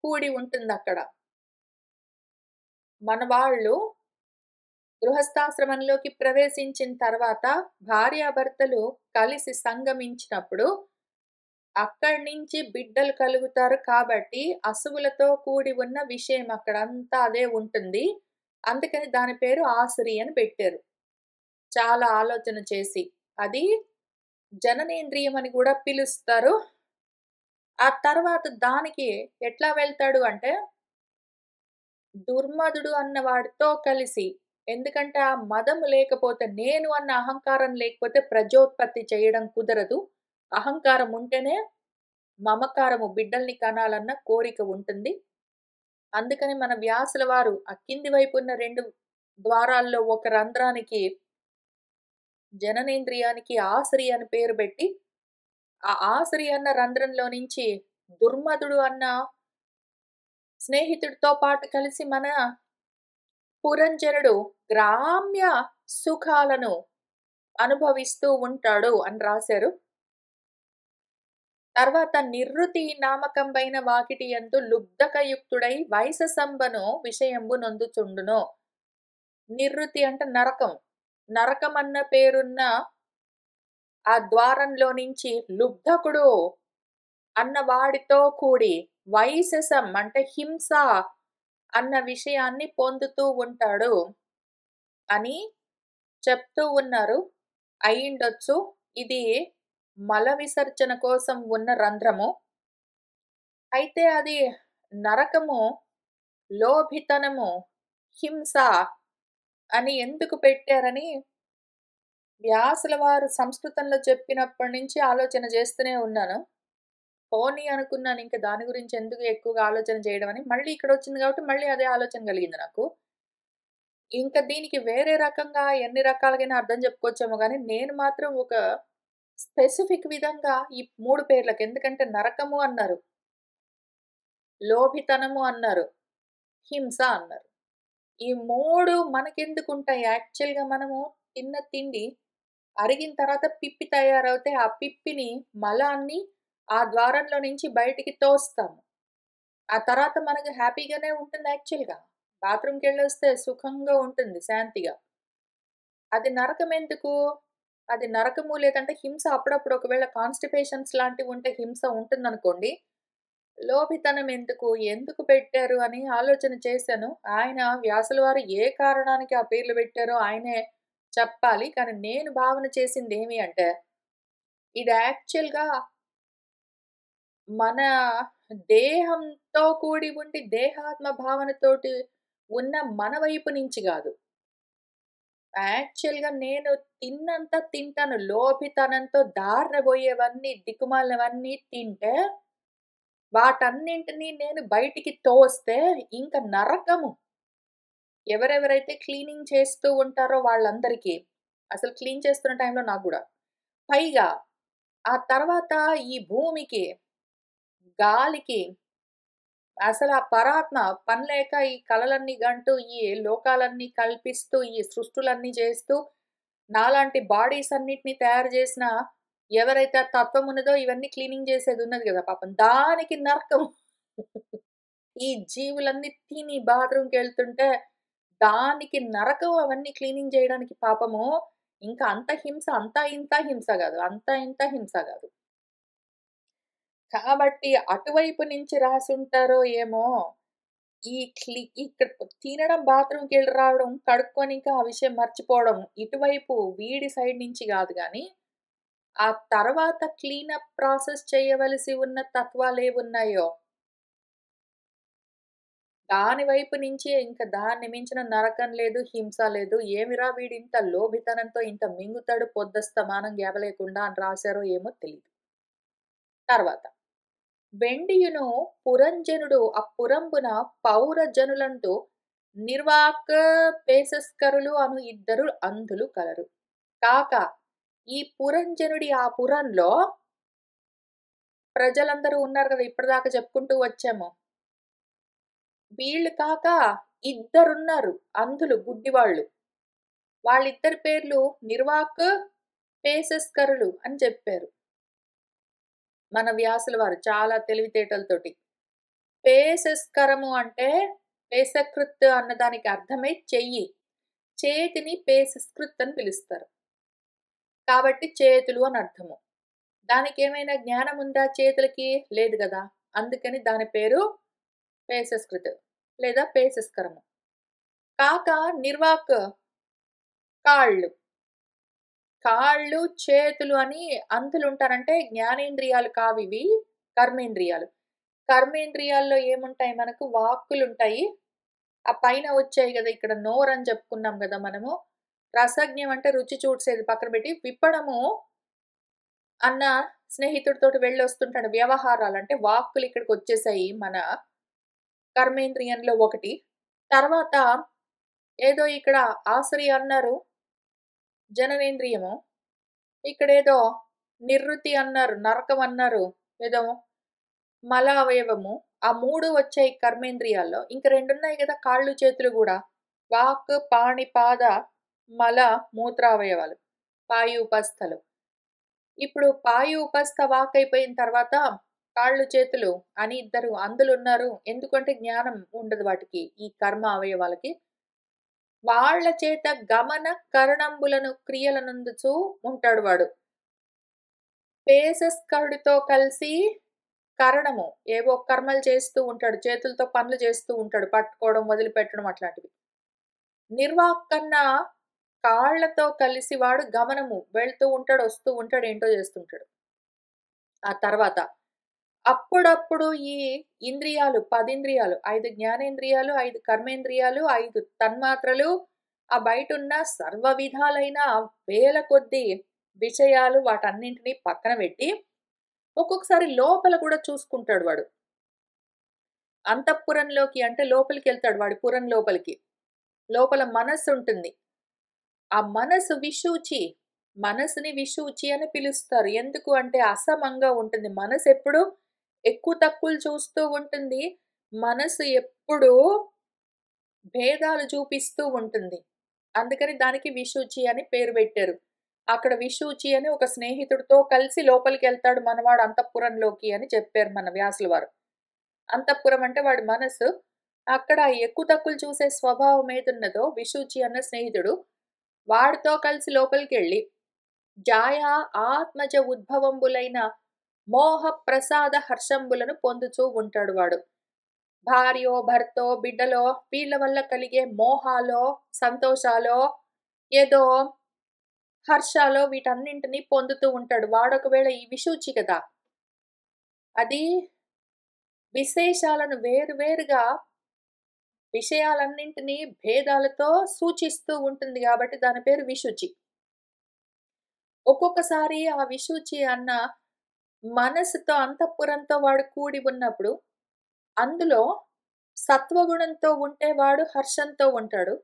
కూడి ఉంటుందక్కడ. మన వాళ్ళు గృహస్థాశ్రమంలోకి ప్రవేశించిన తర్వాత భార్యాభర్తలు కలిసి సంగమించినప్పుడు అక్కడి నుంచి బిడ్డలు కలుగుతారు కాబట్టి అసువులతో కూడి ఉన్న విషయం అక్కడంతా అదే ఉంటుంది. అందుకని దాని పేరు ఆసురి అని పెట్టారు. చాలా ఆలోచన చేసి. అది జననేంద్రియం అని కూడా పిలుస్తారు. ఆ తర్వాత దానికి ఎట్లా వెళ్తాడు అంటే దుర్మదుడు అన్న వాడితో కలిసి. ఎందుకంటే ఆ మదము లేకపోతే నేను అన్న అహంకారం లేకపోతే ప్రజోత్పత్తి చేయడం కుదరదు. అహంకారం ఉంటేనే మమకారము బిడ్డల్ని కనాలన్న కోరిక ఉంటుంది. అందుకని మన వ్యాసుల వారు ఆ కింది వైపు ఉన్న 2 ద్వారాల్లో ఒక రంధ్రానికి జననేంద్రియానికి ఆసరి అని పేరు పెట్టి, ఆ ఆసరి అన్న రంధ్రంలో నుంచి దుర్మదుడు అన్న స్నేహితుడితో పాటు కలిసి మన పురంజనుడు గ్రామ్య సుఖాలను అనుభవిస్తూ ఉంటాడు అని రాశారు. తర్వాత నిర్వృతి నామకంబైన వాకిటి యందు లుబ్ధకయుక్తుడై వైససంబను విషయంబు నొందుచుండును. నిర్వృతి అంటే నరకం. నరకం అన్న పేరున్న ఆ ద్వారంలో నుంచి లుబ్ధకుడు అన్న వాడితో కూడి వైససం అంటే హింస అన్న విషయాన్ని పొందుతూ ఉంటాడు అని చెప్తూ ఉన్నారు. అయ్యుండొచ్చు. ఇది మల విసర్జన కోసం ఉన్న రంధ్రము. అయితే అది నరకము, లోభితనము, హింస అని ఎందుకు పెట్టారని వ్యాసుల వారు సంస్కృతంలో చెప్పినప్పటి నుంచి ఆలోచన చేస్తూనే ఉన్నాను. పోనీ అనుకున్నాను ఇంక దాని గురించి ఎందుకు ఎక్కువగా ఆలోచన చేయడం అని. మళ్ళీ ఇక్కడొచ్చింది కాబట్టి మళ్ళీ అదే ఆలోచన కలిగింది నాకు. ఇంక దీనికి వేరే రకంగా ఎన్ని రకాలుగైనా అర్థం చెప్పుకోవచ్చేమో గానీ, నేను మాత్రం ఒక స్పెసిఫిక్ విధంగా ఈ 3 పేర్లకి ఎందుకంటే నరకము అన్నారు, లోభితనము అన్నారు, హింస అన్నారు. ఈ 3 మనకెందుకుంటాయి? యాక్చువల్‌గా మనము తిన్న తిండి అరిగిన తర్వాత పిప్పి తయారవుతే, ఆ పిప్పిని, మలాన్ని ఆ ద్వారంలో నుంచి బయటికి తోస్తాము. ఆ తర్వాత మనకు హ్యాపీగానే ఉంటుంది యాక్చువల్‌గా. బాత్రూమ్‌కెళ్ళొస్తే సుఖంగా ఉంటుంది శాంతిగా. అది నరకమెందుకు? అది నరకము లేదంటే హింస అప్పుడప్పుడు ఒకవేళ కాన్‌స్టిపేషన్స్ లాంటివుంటే హింస ఉంటుందనుకోండి. లోభితనం ఎందుకు? ఎందుకు పెట్టారు అని ఆలోచన చేశాను. ఆయన వ్యాసుల వారు ఏ కారణానికి ఆ పేర్లు పెట్టారో ఆయనే చెప్పాలి. కానీ నేను భావన చేసిందేమి అంటే, ఇది యాక్చువల్‌గా మన దేహంతో కూడి ఉండి దేహాత్మ భావనతోటి ఉన్న మన వైపు నుంచి గాదు. యాక్చువల్‌గా నేను తిన్నంత తింటాను. లోభితనంతో దారిన బోయేవన్నీ, దిక్కుమాలినవన్నీ తింటే, వాటన్నింటిని నేను బయటికి తోస్తే ఇంక నరకము. ఎవరెవరైతే క్లీనింగ్ చేస్తూ ఉంటారో వాళ్ళందరికీ. అసలు క్లీన్ చేస్తున్న టైంలో నాకు గూడా. పైగా ఆ తర్వాత ఈ భూమికి, గాలికి అసలు ఆ పరాత్మ పనిలేక ఈ కలలన్నీ గంటూ, ఈ లోకాలన్నీ కల్పిస్తూ, ఈ సృష్టులన్నీ చేస్తూ, నాలాంటి బాడీస్ అన్నిటిని తయారు చేసిన ఎవరైతే ఆ తత్వం ఉన్నదో ఇవన్నీ క్లీనింగ్ చేసేది ఉన్నది గదా పాపం. దానికి నరకం. ఈ జీవులన్నీ తిని బాత్రూమ్‌కెళ్తుంటే దానికి నరకం అవన్నీ క్లీనింగ్ జేయడానికి పాపము. ఇంకా అంత హింస అంతా ఇంత హింస గాదు. అంతా ఇంత హింస గాదు. కాబట్టి అటువైపు నుంచి రాసుంటారో ఏమో! ఇక్కడ తినడం బాత్రూమ్‌కెళ్ళి రావడం, కడుక్కొని ఇంకా ఆ విషయం మర్చిపోవడం. ఇటువైపు వీడి సైడ్ నుంచి గాదు గానీ, ఆ తర్వాత క్లీనప్ ప్రాసెస్ చేయవలసి ఉన్న తత్వాలేవున్నాయో, దాని వైపు నుంచే ఇంక దాన్ని మించిన నరకం లేదు, హింస లేదు. ఏమిరా వీడింత లోభితనంతో ఇంత మింగుతాడు పొద్దస్తమానం గ్యాప్ లేకుండా అని రాశారో ఏమో తెలీదు. తర్వాత వెండియును పురంజనుడు అప్పురంబున పౌరజనులందు నిర్వాక పేసస్కరులు అను ఇద్దరు అంధులు కలరు. కాక ఈ పురంజనుడి ఆ పురంలో ప్రజలందరూ ఉన్నారు కదా! ఇప్పటిదాకా చెప్పుకుంటూ వచ్చాము. వీళ్ళు కాక ఇద్దరున్నారు అంధులు, గుడ్డివాళ్ళు. వాళ్ళిద్దరి పేర్లు నిర్వాక్, పేసస్కరులు అని చెప్పారు. మన వ్యాసుల వారు చాలా తెలివితేటలతోటి. పేసస్కరము అంటే పేసకృత్ అన్నదానికి అర్థమే చెయ్యి. చేతిని పేసస్కృత్ అని పిలుస్తారు. కాబట్టి చేతులు అని అర్థము. దానికేమైనా జ్ఞానం ఉందా చేతులకి? లేదు గదా! అందుకని దాని పేరు పేసస్కృత్ లేదా పేసస్కరము. కాక నిర్వాక్ కాళ్ళు. కాళ్ళు, చేతులు అని అంధులుంటారంటే జ్ఞానేంద్రియాలు కావివి. కర్మేంద్రియాలు. కర్మేంద్రియాల్లో ఏముంటాయి మనకు? వాక్కులుంటాయి. ఆ పైన వచ్చాయి గదా! ఇక్కడ నోరని చెప్పుకున్నాం గదా మనము. రసజ్ఞం అంటే రుచి చూసేది పక్కన పెట్టి, విప్పడము అన్న స్నేహితుడితోటి వెళ్ళొస్తుంటాడు. వ్యవహారాలు అంటే వాక్కులు ఇక్కడికొచ్చేసాయి మన కర్మేంద్రియంలో ఒకటి. తర్వాత ఏదో ఇక్కడ ఆసరి అన్నారు జననేంద్రియము. ఇక్కడేదో నిర్వృతి అన్నారు, నరకం అన్నారు. ఏదో మల అవయవము. ఆ 3 వచ్చాయి కర్మేంద్రియాల్లో. ఇంక 2 ఉన్నాయి గదా! కాళ్ళు, చేతులు గూడా. వాక్, పాణి, పాద, మల, మూత్రావయవాలు. పాయు, ఉపస్థలు. ఇప్పుడు పాయు, ఉపస్థ, వాక్ అయిపోయిన తర్వాత కాళ్ళు, చేతులు అని ఇద్దరు అంధులున్నారు. ఎందుకంటే జ్ఞానం ఉండదు వాటికి. ఈ కర్మ అవయవాలకి. వాళ్ళ చేత గమన కరణంబులను క్రియలనందుచూ ఉంటాడు వాడు. పేసస్కరుడితో కలిసి కరణము ఏవో కర్మలు చేస్తూ ఉంటాడు. చేతులతో పనులు చేస్తూ ఉంటాడు. పట్టుకోవడం, వదిలిపెట్టడం అట్లాంటివి. నిర్వాక్కన్న కాళ్ళతో కలిసి వాడు గమనము వెళ్తూ ఉంటాడు, వస్తూ ఉంటాడు, ఏంటో చేస్తుంటాడు. ఆ తర్వాత అప్పుడప్పుడు ఈ ఇంద్రియాలు 10 ఇంద్రియాలు, 5 జ్ఞానేంద్రియాలు, 5 కర్మేంద్రియాలు, 5 తన్మాత్రలు, ఆ బయటున్న సర్వ విధాలైన వేల కొద్దీ విషయాలు వాటన్నింటిని పక్కన పెట్టి, ఒక్కొక్కసారి లోపల కూడా చూసుకుంటాడు వాడు. అంతఃపురంలోకి అంటే లోపలికెళ్తాడు వాడి పురం లోపలికి. లోపల మనస్సుంటుంది. ఆ మనసు విషూచి. మనసుని విషూచి అని పిలుస్తారు. ఎందుకు అంటే అసమంగా ఉంటుంది. మనసెప్పుడు ఎక్కువ తక్కువలు చూస్తూ ఉంటుంది. మనసు ఎప్పుడూ భేదాలు చూపిస్తూ ఉంటుంది. అందుకని దానికి విషూచి అని పేరు పెట్టారు. అక్కడ విషూచి అని ఒక స్నేహితుడితో కలిసి లోపలికెళ్తాడు మనవాడు అంతఃపురంలోకి అని చెప్పారు మన వ్యాసుల వారు. అంతఃపురం అంటే వాడి మనసు. అక్కడ ఎక్కువ తక్కువలు చూసే స్వభావం ఏదున్నదో విషూచి అన్న స్నేహితుడు వాడితో కలిసి లోపలికెళ్ళి జాయా ఆత్మజ ఉద్భవంబులైన మోహ ప్రసాద హర్షంబులను పొందుతూ ఉంటాడు వాడు. భార్యో, భర్తో, బిడ్డలో వీళ్ళ వల్ల కలిగే మోహాలో, సంతోషాలో, ఏదో హర్షాలో వీటన్నింటిని పొందుతూ ఉంటాడు. వాడొకవేళ ఈ విషూచి కదా! అది విశేషాలను వేరుగా విషయాలన్నింటినీ భేదాలతో సూచిస్తూ ఉంటుంది గాబట్టి దాని పేరు విషుచి. ఒక్కొక్కసారి ఆ విషూచి అన్న మనసుతో, అంతఃపురంతో వాడు కూడి ఉన్నప్పుడు, అందులో సత్వగుణంతో ఉంటే వాడు హర్షంతో ఉంటాడు.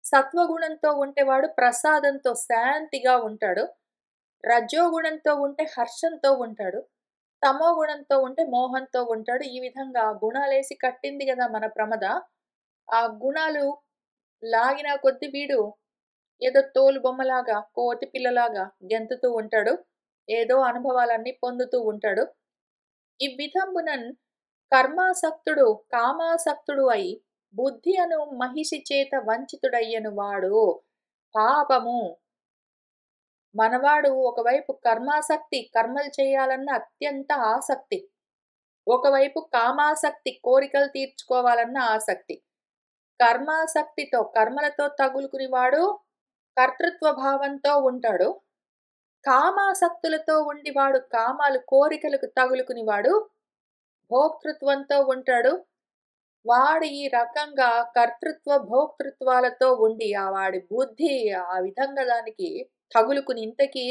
సత్వగుణంతో ఉంటే వాడు ప్రసాదంతో, శాంతిగా ఉంటాడు. రజోగుణంతో ఉంటే హర్షంతో ఉంటాడు. తమోగుణంతో ఉంటే మోహంతో ఉంటాడు. ఈ విధంగా గుణాలేసి కట్టింది గదా మన ప్రమద. ఆ గుణాలు లాగిన కొద్దీ వీడు ఏదో తోలుబొమ్మలాగా, కోతి పిల్లలాగా గెంతుతూ ఉంటాడు. ఏదో అనుభవాలన్నీ పొందుతూ ఉంటాడు. ఈ విధంబునన్ కర్మాసక్తుడు, కామాసక్తుడు అయి బుద్ధి అను మహిషి చేత వంచితుడయ్యను వాడు పాపము మనవాడు ఒకవైపు కర్మాసక్తి, కర్మలు చేయాలన్న అత్యంత ఆసక్తి. ఒకవైపు కామాసక్తి, కోరికలు తీర్చుకోవాలన్న ఆసక్తి. కర్మాసక్తితో, కర్మలతో తగులుకునివాడు కర్తృత్వ భావంతో ఉంటాడు. కామాసక్తులతో ఉండి వాడు కామాలు, కోరికలకు తగులుకునివాడు భోక్తృత్వంతో ఉంటాడు. వాడు ఈ రకంగా కర్తృత్వ, భోక్తృత్వాలతో ఉండి వాడి బుద్ధి ఆ విధంగా దానికి తగులుకుని ఇంతకీ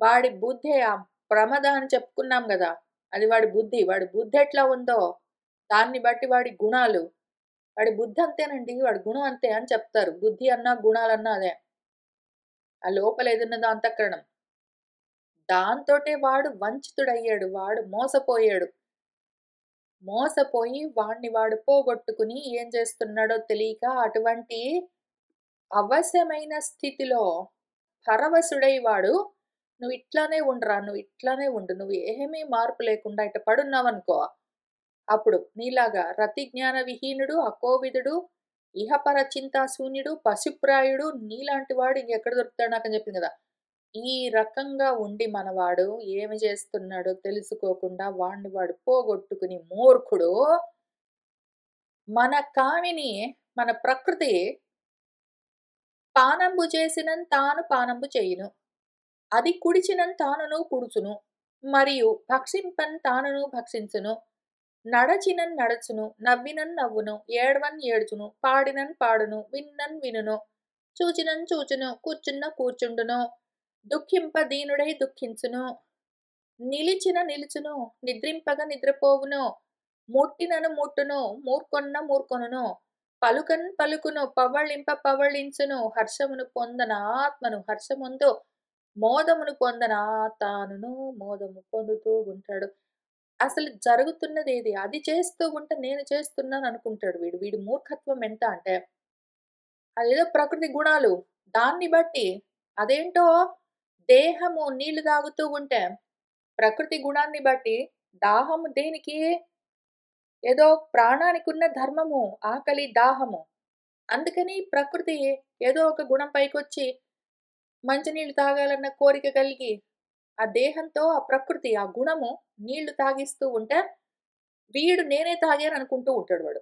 వాడి బుద్ధి ఆ ప్రమద అని చెప్పుకున్నాం గదా! అది వాడి బుద్ధి. వాడి బుద్ధి ఎట్లా ఉందో దాన్ని బట్టి వాడి గుణాలు. వాడి బుద్ధి అంతేనండి. వాడి గుణం అంతే అని చెప్తారు. బుద్ధి అన్నా, గుణాలన్నా అదే. ఆ లోపల ఏదున్నదో అంతఃకరణం. దాంతోటే వాడు వంచితుడయ్యాడు. వాడు మోసపోయాడు. మోసపోయి వాడిని వాడు పోగొట్టుకుని ఏం చేస్తున్నాడో తెలియక అటువంటి అవశ్యమైన స్థితిలో పరవశుడై వాడు నువ్వు ఇట్లానే ఉండరా, నువ్వు ఇట్లానే ఉండు, నువ్వు ఏమీ మార్పు లేకుండా ఇట్ట పడున్నావనుకో, అప్పుడు నీలాగా రతిజ్ఞాన విహీనుడు, అకోవిదుడు, ఇహపర చింతా శూన్యుడు, పశుప్రాయుడు నీలాంటి వాడు ఇంకెక్కడ దొరుకుతాడు నాకని చెప్పింది కదా. ఈ రకంగా ఉండి మనవాడు ఏమి చేస్తున్నాడో తెలుసుకోకుండా వాణ్ణి వాడు పోగొట్టుకుని మూర్ఖుడు మన కామిని, మన ప్రకృతి పానంబు చేసినన్ తాను పానంబు చేయును. అది కుడిచినన్ తానును కుడుచును. మరియు భక్షింపన్ తానును భక్షించును. నడచినన్ నడచును. నవ్వినన్ నవ్వును. ఏడ్వన్ ఏడ్చును. పాడినన్ పాడును. విన్నన్ వినును. చూచినన్ చూచును. కూర్చున్న కూర్చుండును. దుఃఖింప దీనుడై దుఃఖించును. నిలిచిన నిలుచును. నిద్రింపగ నిద్రపోవును. ముట్టినను ముట్టును. మూర్కొన్న మూర్కొనును. పలుకన్ పలుకును. పవ్వళింప పవ్వళించును. హర్షమును పొందన ఆత్మను హర్షముందు మోదమును పొందన తానును మోదము పొందుతూ ఉంటాడు. అసలు జరుగుతున్నదేది? అది చేస్తూ ఉంటే నేను చేస్తున్నాను అనుకుంటాడు వీడు. వీడి మూర్ఖత్వం ఎంత అంటే, అదేదో ప్రకృతి గుణాలు. దాన్ని బట్టి అదేంటో దేహము నీళ్లు తాగుతూ ఉంటే, ప్రకృతి గుణాన్ని బట్టి దాహము దేనికి? ఏదో ప్రాణానికున్న ధర్మము, ఆకలి, దాహము. అందుకని ప్రకృతి ఏదో ఒక గుణం పైకొచ్చి మంచినీళ్ళు తాగాలన్న కోరిక కలిగి ఆ దేహంతో ఆ ప్రకృతి, ఆ గుణము నీళ్లు తాగిస్తూ ఉంటే వీడు నేనే తాగాను అనుకుంటూ ఉంటాడు వాడు.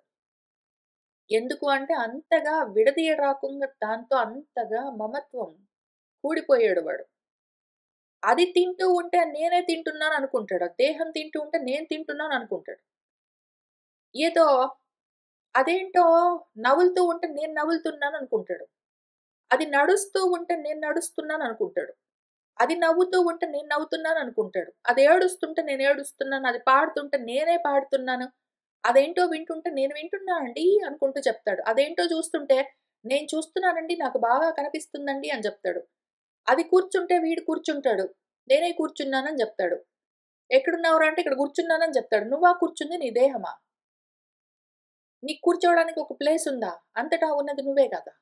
ఎందుకు అంటే అంతగా విడదీయరాకుండా దాంతో అంతగా మమత్వం కూడిపోయాడు వాడు. అది తింటూ ఉంటే నేనే తింటున్నాను అనుకుంటాడు. ఆ దేహం తింటూ ఉంటే నేను తింటున్నాను అనుకుంటాడు. ఏదో అదేంటో నములుతూ ఉంటే నేను నములుతున్నాను అనుకుంటాడు. అది నడుస్తూ ఉంటే నేను నడుస్తున్నాను అనుకుంటాడు. అది నవ్వుతూ ఉంటే నేను నవ్వుతున్నాను అనుకుంటాడు. అది ఏడుస్తుంటే నేను ఏడుస్తున్నాను. అది పాడుతుంటే నేనే పాడుతున్నాను. అదేంటో వింటుంటే నేను వింటున్నా అండి అనుకుంటూ చెప్తాడు. అదేంటో చూస్తుంటే నేను చూస్తున్నానండి నాకు బాగా కనిపిస్తుందండి అని చెప్తాడు. అది కూర్చుంటే వీడు కూర్చుంటాడు. నేనే కూర్చున్నానని చెప్తాడు. ఎక్కడున్నావురా అంటే ఇక్కడ కూర్చున్నానని చెప్తాడు. నువ్వా కూర్చుంది నీ దేహమా? నీకు కూర్చోవడానికి ఒక ప్లేస్ ఉందా? అంతటా ఉన్నది నువ్వే కదా!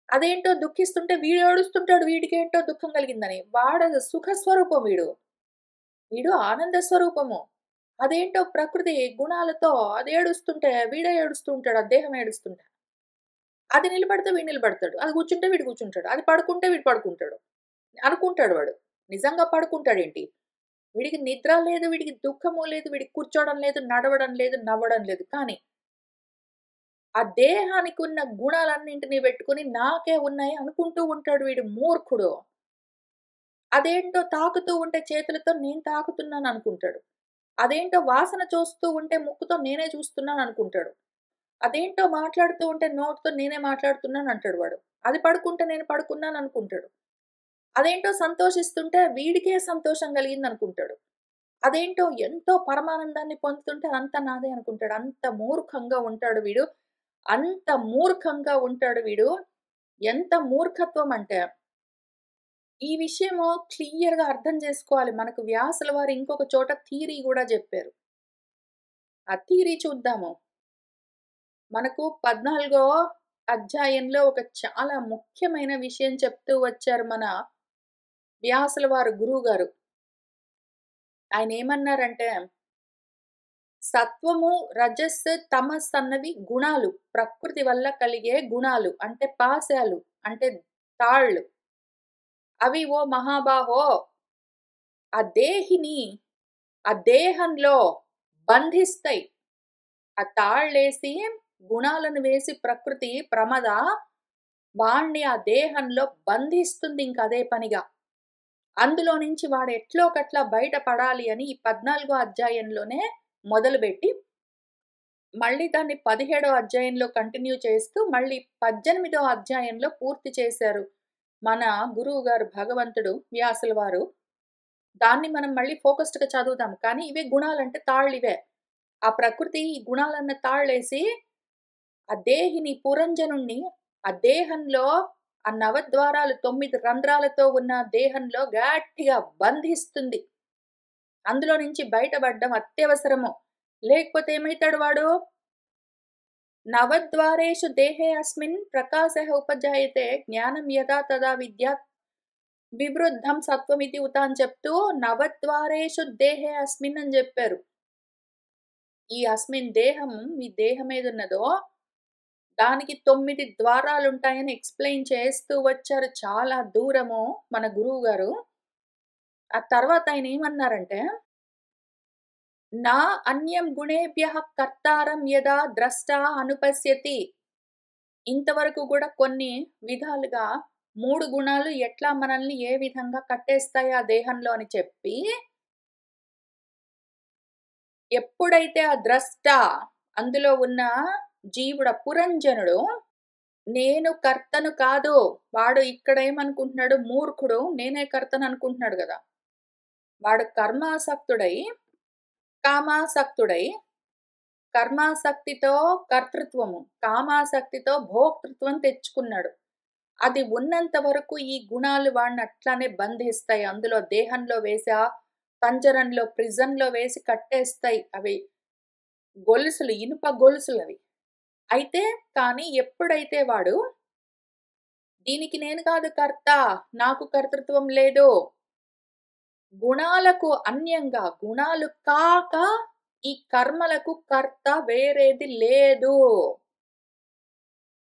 అదేంటో దుఃఖిస్తుంటే వీడు ఏడుస్తుంటాడు. వీడికేంటో దుఃఖం కలిగిందని. వాడు సుఖ స్వరూపం వీడు. వీడు ఆనంద స్వరూపము. అదేంటో ప్రకృతి గుణాలతో అది ఏడుస్తుంటే వీడే ఏడుస్తూ ఉంటాడు. ఆ దేహం ఏడుస్తుంటే. అది నిలబడితే వీడు నిలబడతాడు. అది కూర్చుంటే వీడు కూర్చుంటాడు. అది పడుకుంటే వీడు పడుకుంటాడు. అనుకుంటాడు వాడు. నిజంగా పడుకుంటాడేంటి? వీడికి నిద్ర లేదు, వీడికి దుఃఖము లేదు, వీడికి కూర్చోవడం లేదు, నడవడం లేదు, నవ్వడం లేదు. కానీ ఆ దేహానికి ఉన్న గుణాలన్నింటిని పెట్టుకొని నాకే ఉన్నాయి అనుకుంటూ ఉంటాడు వీడు మూర్ఖుడు. అదేంటో తాకుతూ ఉంటే చేతులతో నేను తాకుతున్నాను అనుకుంటాడు. అదేంటో వాసన చూస్తూ ఉంటే ముక్కుతో నేనే చూస్తున్నాను అనుకుంటాడు. అదేంటో మాట్లాడుతూ ఉంటే నోటితో నేనే మాట్లాడుతున్నాను అంటాడు వాడు. అది పడుకుంటే నేను పడుకున్నాను అనుకుంటాడు. అదేంటో సంతోషిస్తుంటే వీడికే సంతోషం కలిగిందనుకుంటాడు. అదేంటో ఎంతో పరమానందాన్ని పొందుతుంటే అదంతా నాదే అనుకుంటాడు. అంత మూర్ఖంగా ఉంటాడు వీడు. అంత మూర్ఖంగా ఉంటాడు వీడు. ఎంత మూర్ఖత్వం అంటే, ఈ విషయము క్లియర్‌గా అర్థం చేసుకోవాలి. మనకు వ్యాసుల వారు ఇంకొక చోట థియరీ గూడా జెప్పారు. ఆ థియరీ చూద్దాము. మనకు 14 అధ్యాయంలో ఒక చాలా ముఖ్యమైన విషయం చెప్తూ వచ్చారు మన వ్యాసుల వారు గురువుగారు. ఆయనేమన్నారంటే, సత్వము, రజస్సు, తమస్సు అన్నవి గుణాలు. ప్రకృతి వల్ల కలిగే గుణాలు. అంటే పాశాలు. అంటే తాళ్ళు. అవి ఓ మహాబాహో ఆ దేహిని, ఆ దేహంలో బంధిస్తాయి. ఆ తాళ్ళేసి, గుణాలను వేసి ప్రకృతి ప్రమద వాణ్ణి ఆ దేహంలో బంధిస్తుంది ఇంక అదే పనిగా. అందులో నుంచి వాడు ఎట్లోకట్లా బయట పడాలి అని ఈ 14 అధ్యాయంలోనే మొదలుబెట్టి, మళ్ళీ దాన్ని 17 అధ్యాయంలో కంటిన్యూ చేస్తూ, మళ్ళీ 18 అధ్యాయంలో పూర్తి చేశారు. మన గురువుగారు భగవంతుడు వ్యాసుల వారు. దాన్ని మనం మళ్ళీ ఫోకస్డ్‌గా చదువుదాం. కానీ ఇవే గుణాలంటే తాళ్ళివే. ఆ ప్రకృతి ఈ గుణాలన్న తాళ్ళేసి, ఆ దేహిని పురంజనుడిని ఆ దేహంలో ఆ నవద్వారాలు 9 రంధ్రాలతో ఉన్న దేహంలో గట్టిగా బంధిస్తుంది. అందులో నుంచి బయటపడడం అత్యవసరము. లేకపోతే ఏమైతాడు వాడు? నవద్వారేషు దేహే అస్మిన్ ప్రకాశః ఉపజాయతే జ్ఞానం యదా తదా విద్యాత్ వివృద్ధం సత్వమితి ఉత అని చెప్తూ నవద్వారేషు దేహే అస్మిన్ అని జెప్పారు. ఈ అస్మిన్ దేహం ఈ దేహం ఏదున్నదో దానికి 9 ద్వారాలుంటాయని ఎక్స్‌ప్లెయిన్ చేస్తూ వచ్చారు చాలా దూరము మన గురువుగారు. ఆ తర్వాత ఆయనేమన్నారంటే, నా అన్యం గుణేభ్యః కర్తారం యదా ద్రష్టా అనుపశ్యతి. ఇంతవరకు గూడా కొన్ని విధాలుగా 3 గుణాలు ఎట్లా మనల్ని ఏ విధంగా కట్టేస్తాయి ఆ దేహంలో అని చెప్పి, ఎప్పుడైతే ఆ ద్రష్ట అందులో ఉన్న జీవుడు పురంజనుడు నేను కర్తను కాదు. వాడు ఇక్కడేమనుకుంటున్నాడు మూర్ఖుడు నేనే కర్తననుకుంటున్నాడు గదా! వాడు కర్మాసక్తుడై, కామాసక్తుడై, కర్మాసక్తితో కర్తృత్వము, కామాసక్తితో భోక్తృత్వం తెచ్చుకున్నాడు. అది ఉన్నంత వరకు ఈ గుణాలు వాడిని అట్లానే బంధిస్తాయి. అందులో దేహంలో వేసి పంజరంలో, ప్రిజన్‌లో వేసి కట్టేస్తాయి. అవి గొలుసులు, ఇనుప గొలుసులవి. అయితే కానీ ఎప్పుడైతే వాడు దీనికి నేను కాదు కర్త, నాకు కర్తృత్వం లేదు. గుణాలకు అన్యంగా, గుణాలు కాక ఈ కర్మలకు కర్త వేరేది లేదు.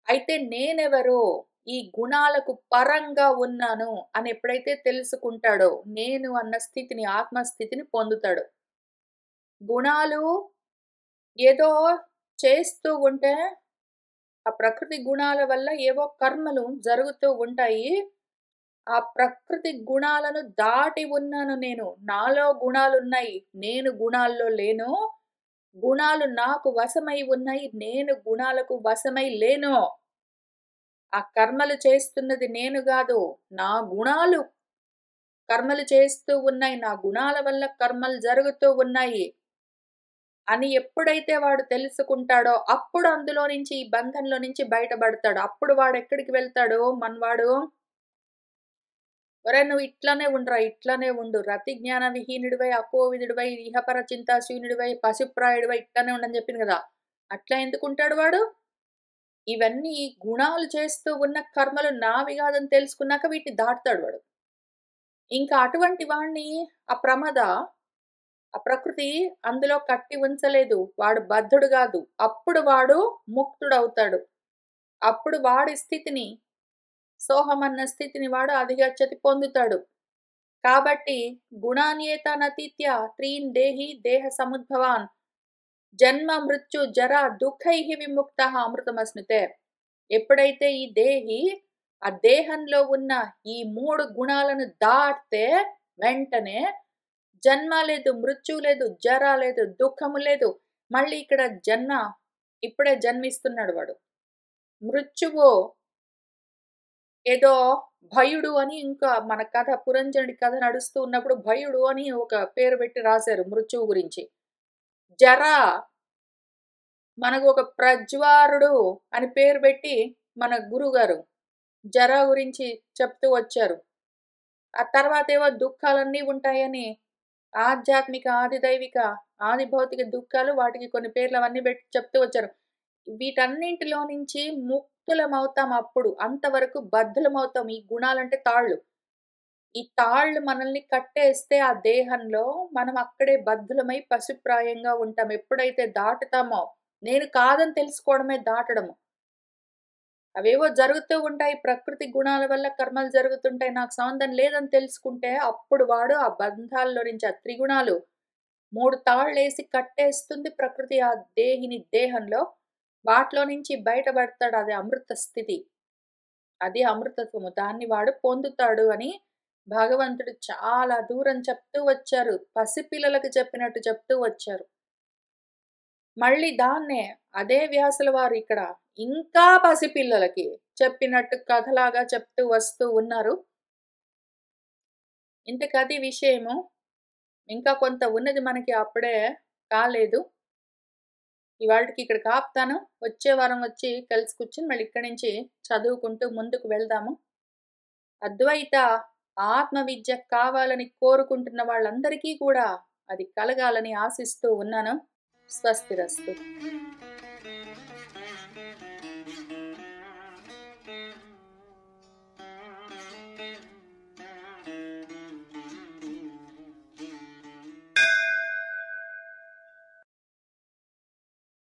అయితే నేనెవరు? ఈ గుణాలకు పరంగా ఉన్నాను అని ఎప్పుడైతే తెలుసుకుంటాడో, నేను అన్న స్థితిని, ఆత్మస్థితిని పొందుతాడు. గుణాలు ఏదో చేస్తూ ఉంటే, ఆ ప్రకృతి గుణాల వల్ల ఏవో కర్మలు జరుగుతూ ఉంటాయి. ఆ ప్రకృతి గుణాలను దాటి ఉన్నాను నేను. నాలో గుణాలున్నాయి. నేను గుణాల్లో లేను. గుణాలు నాకు వశమై ఉన్నాయి. నేను గుణాలకు వశమై లేను. ఆ కర్మలు చేస్తున్నది నేను గాదు. నా గుణాలు కర్మలు చేస్తూ ఉన్నాయి. నా గుణాల వల్ల కర్మలు జరుగుతూ ఉన్నాయి. అని ఎప్పుడైతే వాడు తెలుసుకుంటాడో, అప్పుడు అందులో నుంచి ఈ బంధంలో నుంచి బయటపడతాడు. అప్పుడు వాడెక్కడికి వెళ్తాడు మనవాడు? ఒరేయ్! నువ్వు ఇట్లనే ఉండురా, ఇట్లనే ఉండు. రతి జ్ఞాన విహీనుడివై, అకోవిదుడివై, ఇహపర చింతాశూన్యుడివై, పశుప్రాయుడివై ఇట్లనే ఉండని జెప్పింది గదా! అట్లా ఎందుకుంటాడు వాడు? ఇవన్నీ గుణాలు చేస్తూ ఉన్న కర్మలు నావి గాదని తెలుసుకున్నాక వీటిని దాటుతాడు వాడు. ఇంకా అటువంటి వాడిని ఆ ప్రమద, ఆ ప్రకృతి అందులో కట్టి ఉంచలేదు. వాడు బద్ధుడు గాదు. అప్పుడు వాడు ముక్తుడవుతాడు. అప్పుడు వాడి స్థితిని, సోహమన్న స్థితిని వాడు అధిగచ్చతి పొందుతాడు. కాబట్టి గుణాన్యేతానతీత్య త్రీన్ దేహి దేహ సముద్భవాన్ జన్మ మృత్యు జర దుఃఖైః విముక్తః అమృతమశ్నుతే. ఎప్పుడైతే ఈ దేహి ఆ దేహంలో ఉన్న ఈ 3 గుణాలను దాటితే వెంటనే జన్మ లేదు, మృత్యు లేదు, జర లేదు, దుఃఖము లేదు. మళ్ళీ ఇక్కడ జన్మ ఇప్పుడే జన్మిస్తున్నాడు వాడు. మృత్యువు ఏదో భయుడు అని ఇంకా మన కథ పురంజనుడి కథ నడుస్తూ ఉన్నప్పుడు భయుడు అని ఒక పేరు పెట్టి రాశారు మృత్యువు గురించి. జర మనకు ఒక ప్రజ్వారుడు అని పేరు పెట్టి మన గురువుగారు జర గురించి చెప్తూ వచ్చారు. ఆ తర్వాతేవో దుఃఖాలన్నీ ఉంటాయని ఆధ్యాత్మిక, ఆదిదైవిక, ఆది భౌతిక దుఃఖాలు వాటికి కొన్ని పేర్లు అవన్నీ పెట్టి చెప్తూ వచ్చారు. వీటన్నింటిలో నుంచి ముక్తులమవుతాం అప్పుడు. అంతవరకు బద్ధులమవుతాం. ఈ గుణాలంటే తాళ్ళు. ఈ తాళ్ళు మనల్ని కట్టేస్తే ఆ దేహంలో మనం అక్కడే బద్ధులమై పశుప్రాయంగా ఉంటాం. ఎప్పుడైతే దాటుతామో నేను కాదని తెలుసుకోవడమే దాటడము. అవేవో జరుగుతూ ఉంటాయి. ప్రకృతి గుణాల వల్ల కర్మలు జరుగుతుంటాయి. నాకు సంబంధం లేదని తెలుసుకుంటే అప్పుడు వాడు ఆ బంధాల్లో నుంచి ఆ త్రిగుణాలు 3 తాళ్ళేసి కట్టేస్తుంది ప్రకృతి ఆ దేహిని దేహంలో. వాటిలో నుంచి బయటపడతాడు. అది అమృత స్థితి. అది అమృతత్వము. దాన్ని వాడు పొందుతాడు అని భగవంతుడు చాలా దూరం చెప్తూ వచ్చారు. పసిపిల్లలకు చెప్పినట్టు చెప్తూ వచ్చారు. మళ్ళీ దాన్నే అదే వ్యాసుల వారు ఇక్కడ ఇంకా పసిపిల్లలకి చెప్పినట్టు కథలాగా చెప్తూ వస్తూ ఉన్నారు. ఇంతకది విషయము. ఇంకా కొంత ఉన్నది మనకి అప్పుడే కాలేదు. ఇవాల్టికి ఇక్కడికి ఆపుతాను. వచ్చే వారం వచ్చి కలిసి కూర్చొని మళ్ళీ ఇక్కడి నుంచి చదువుకుంటూ ముందుకు వెళ్దాము. అద్వైత ఆత్మ విద్య కావాలని కోరుకుంటున్న వాళ్ళందరికీ కూడా అది కలగాలని ఆశిస్తూ ఉన్నాను. స్వస్తిరస్తు.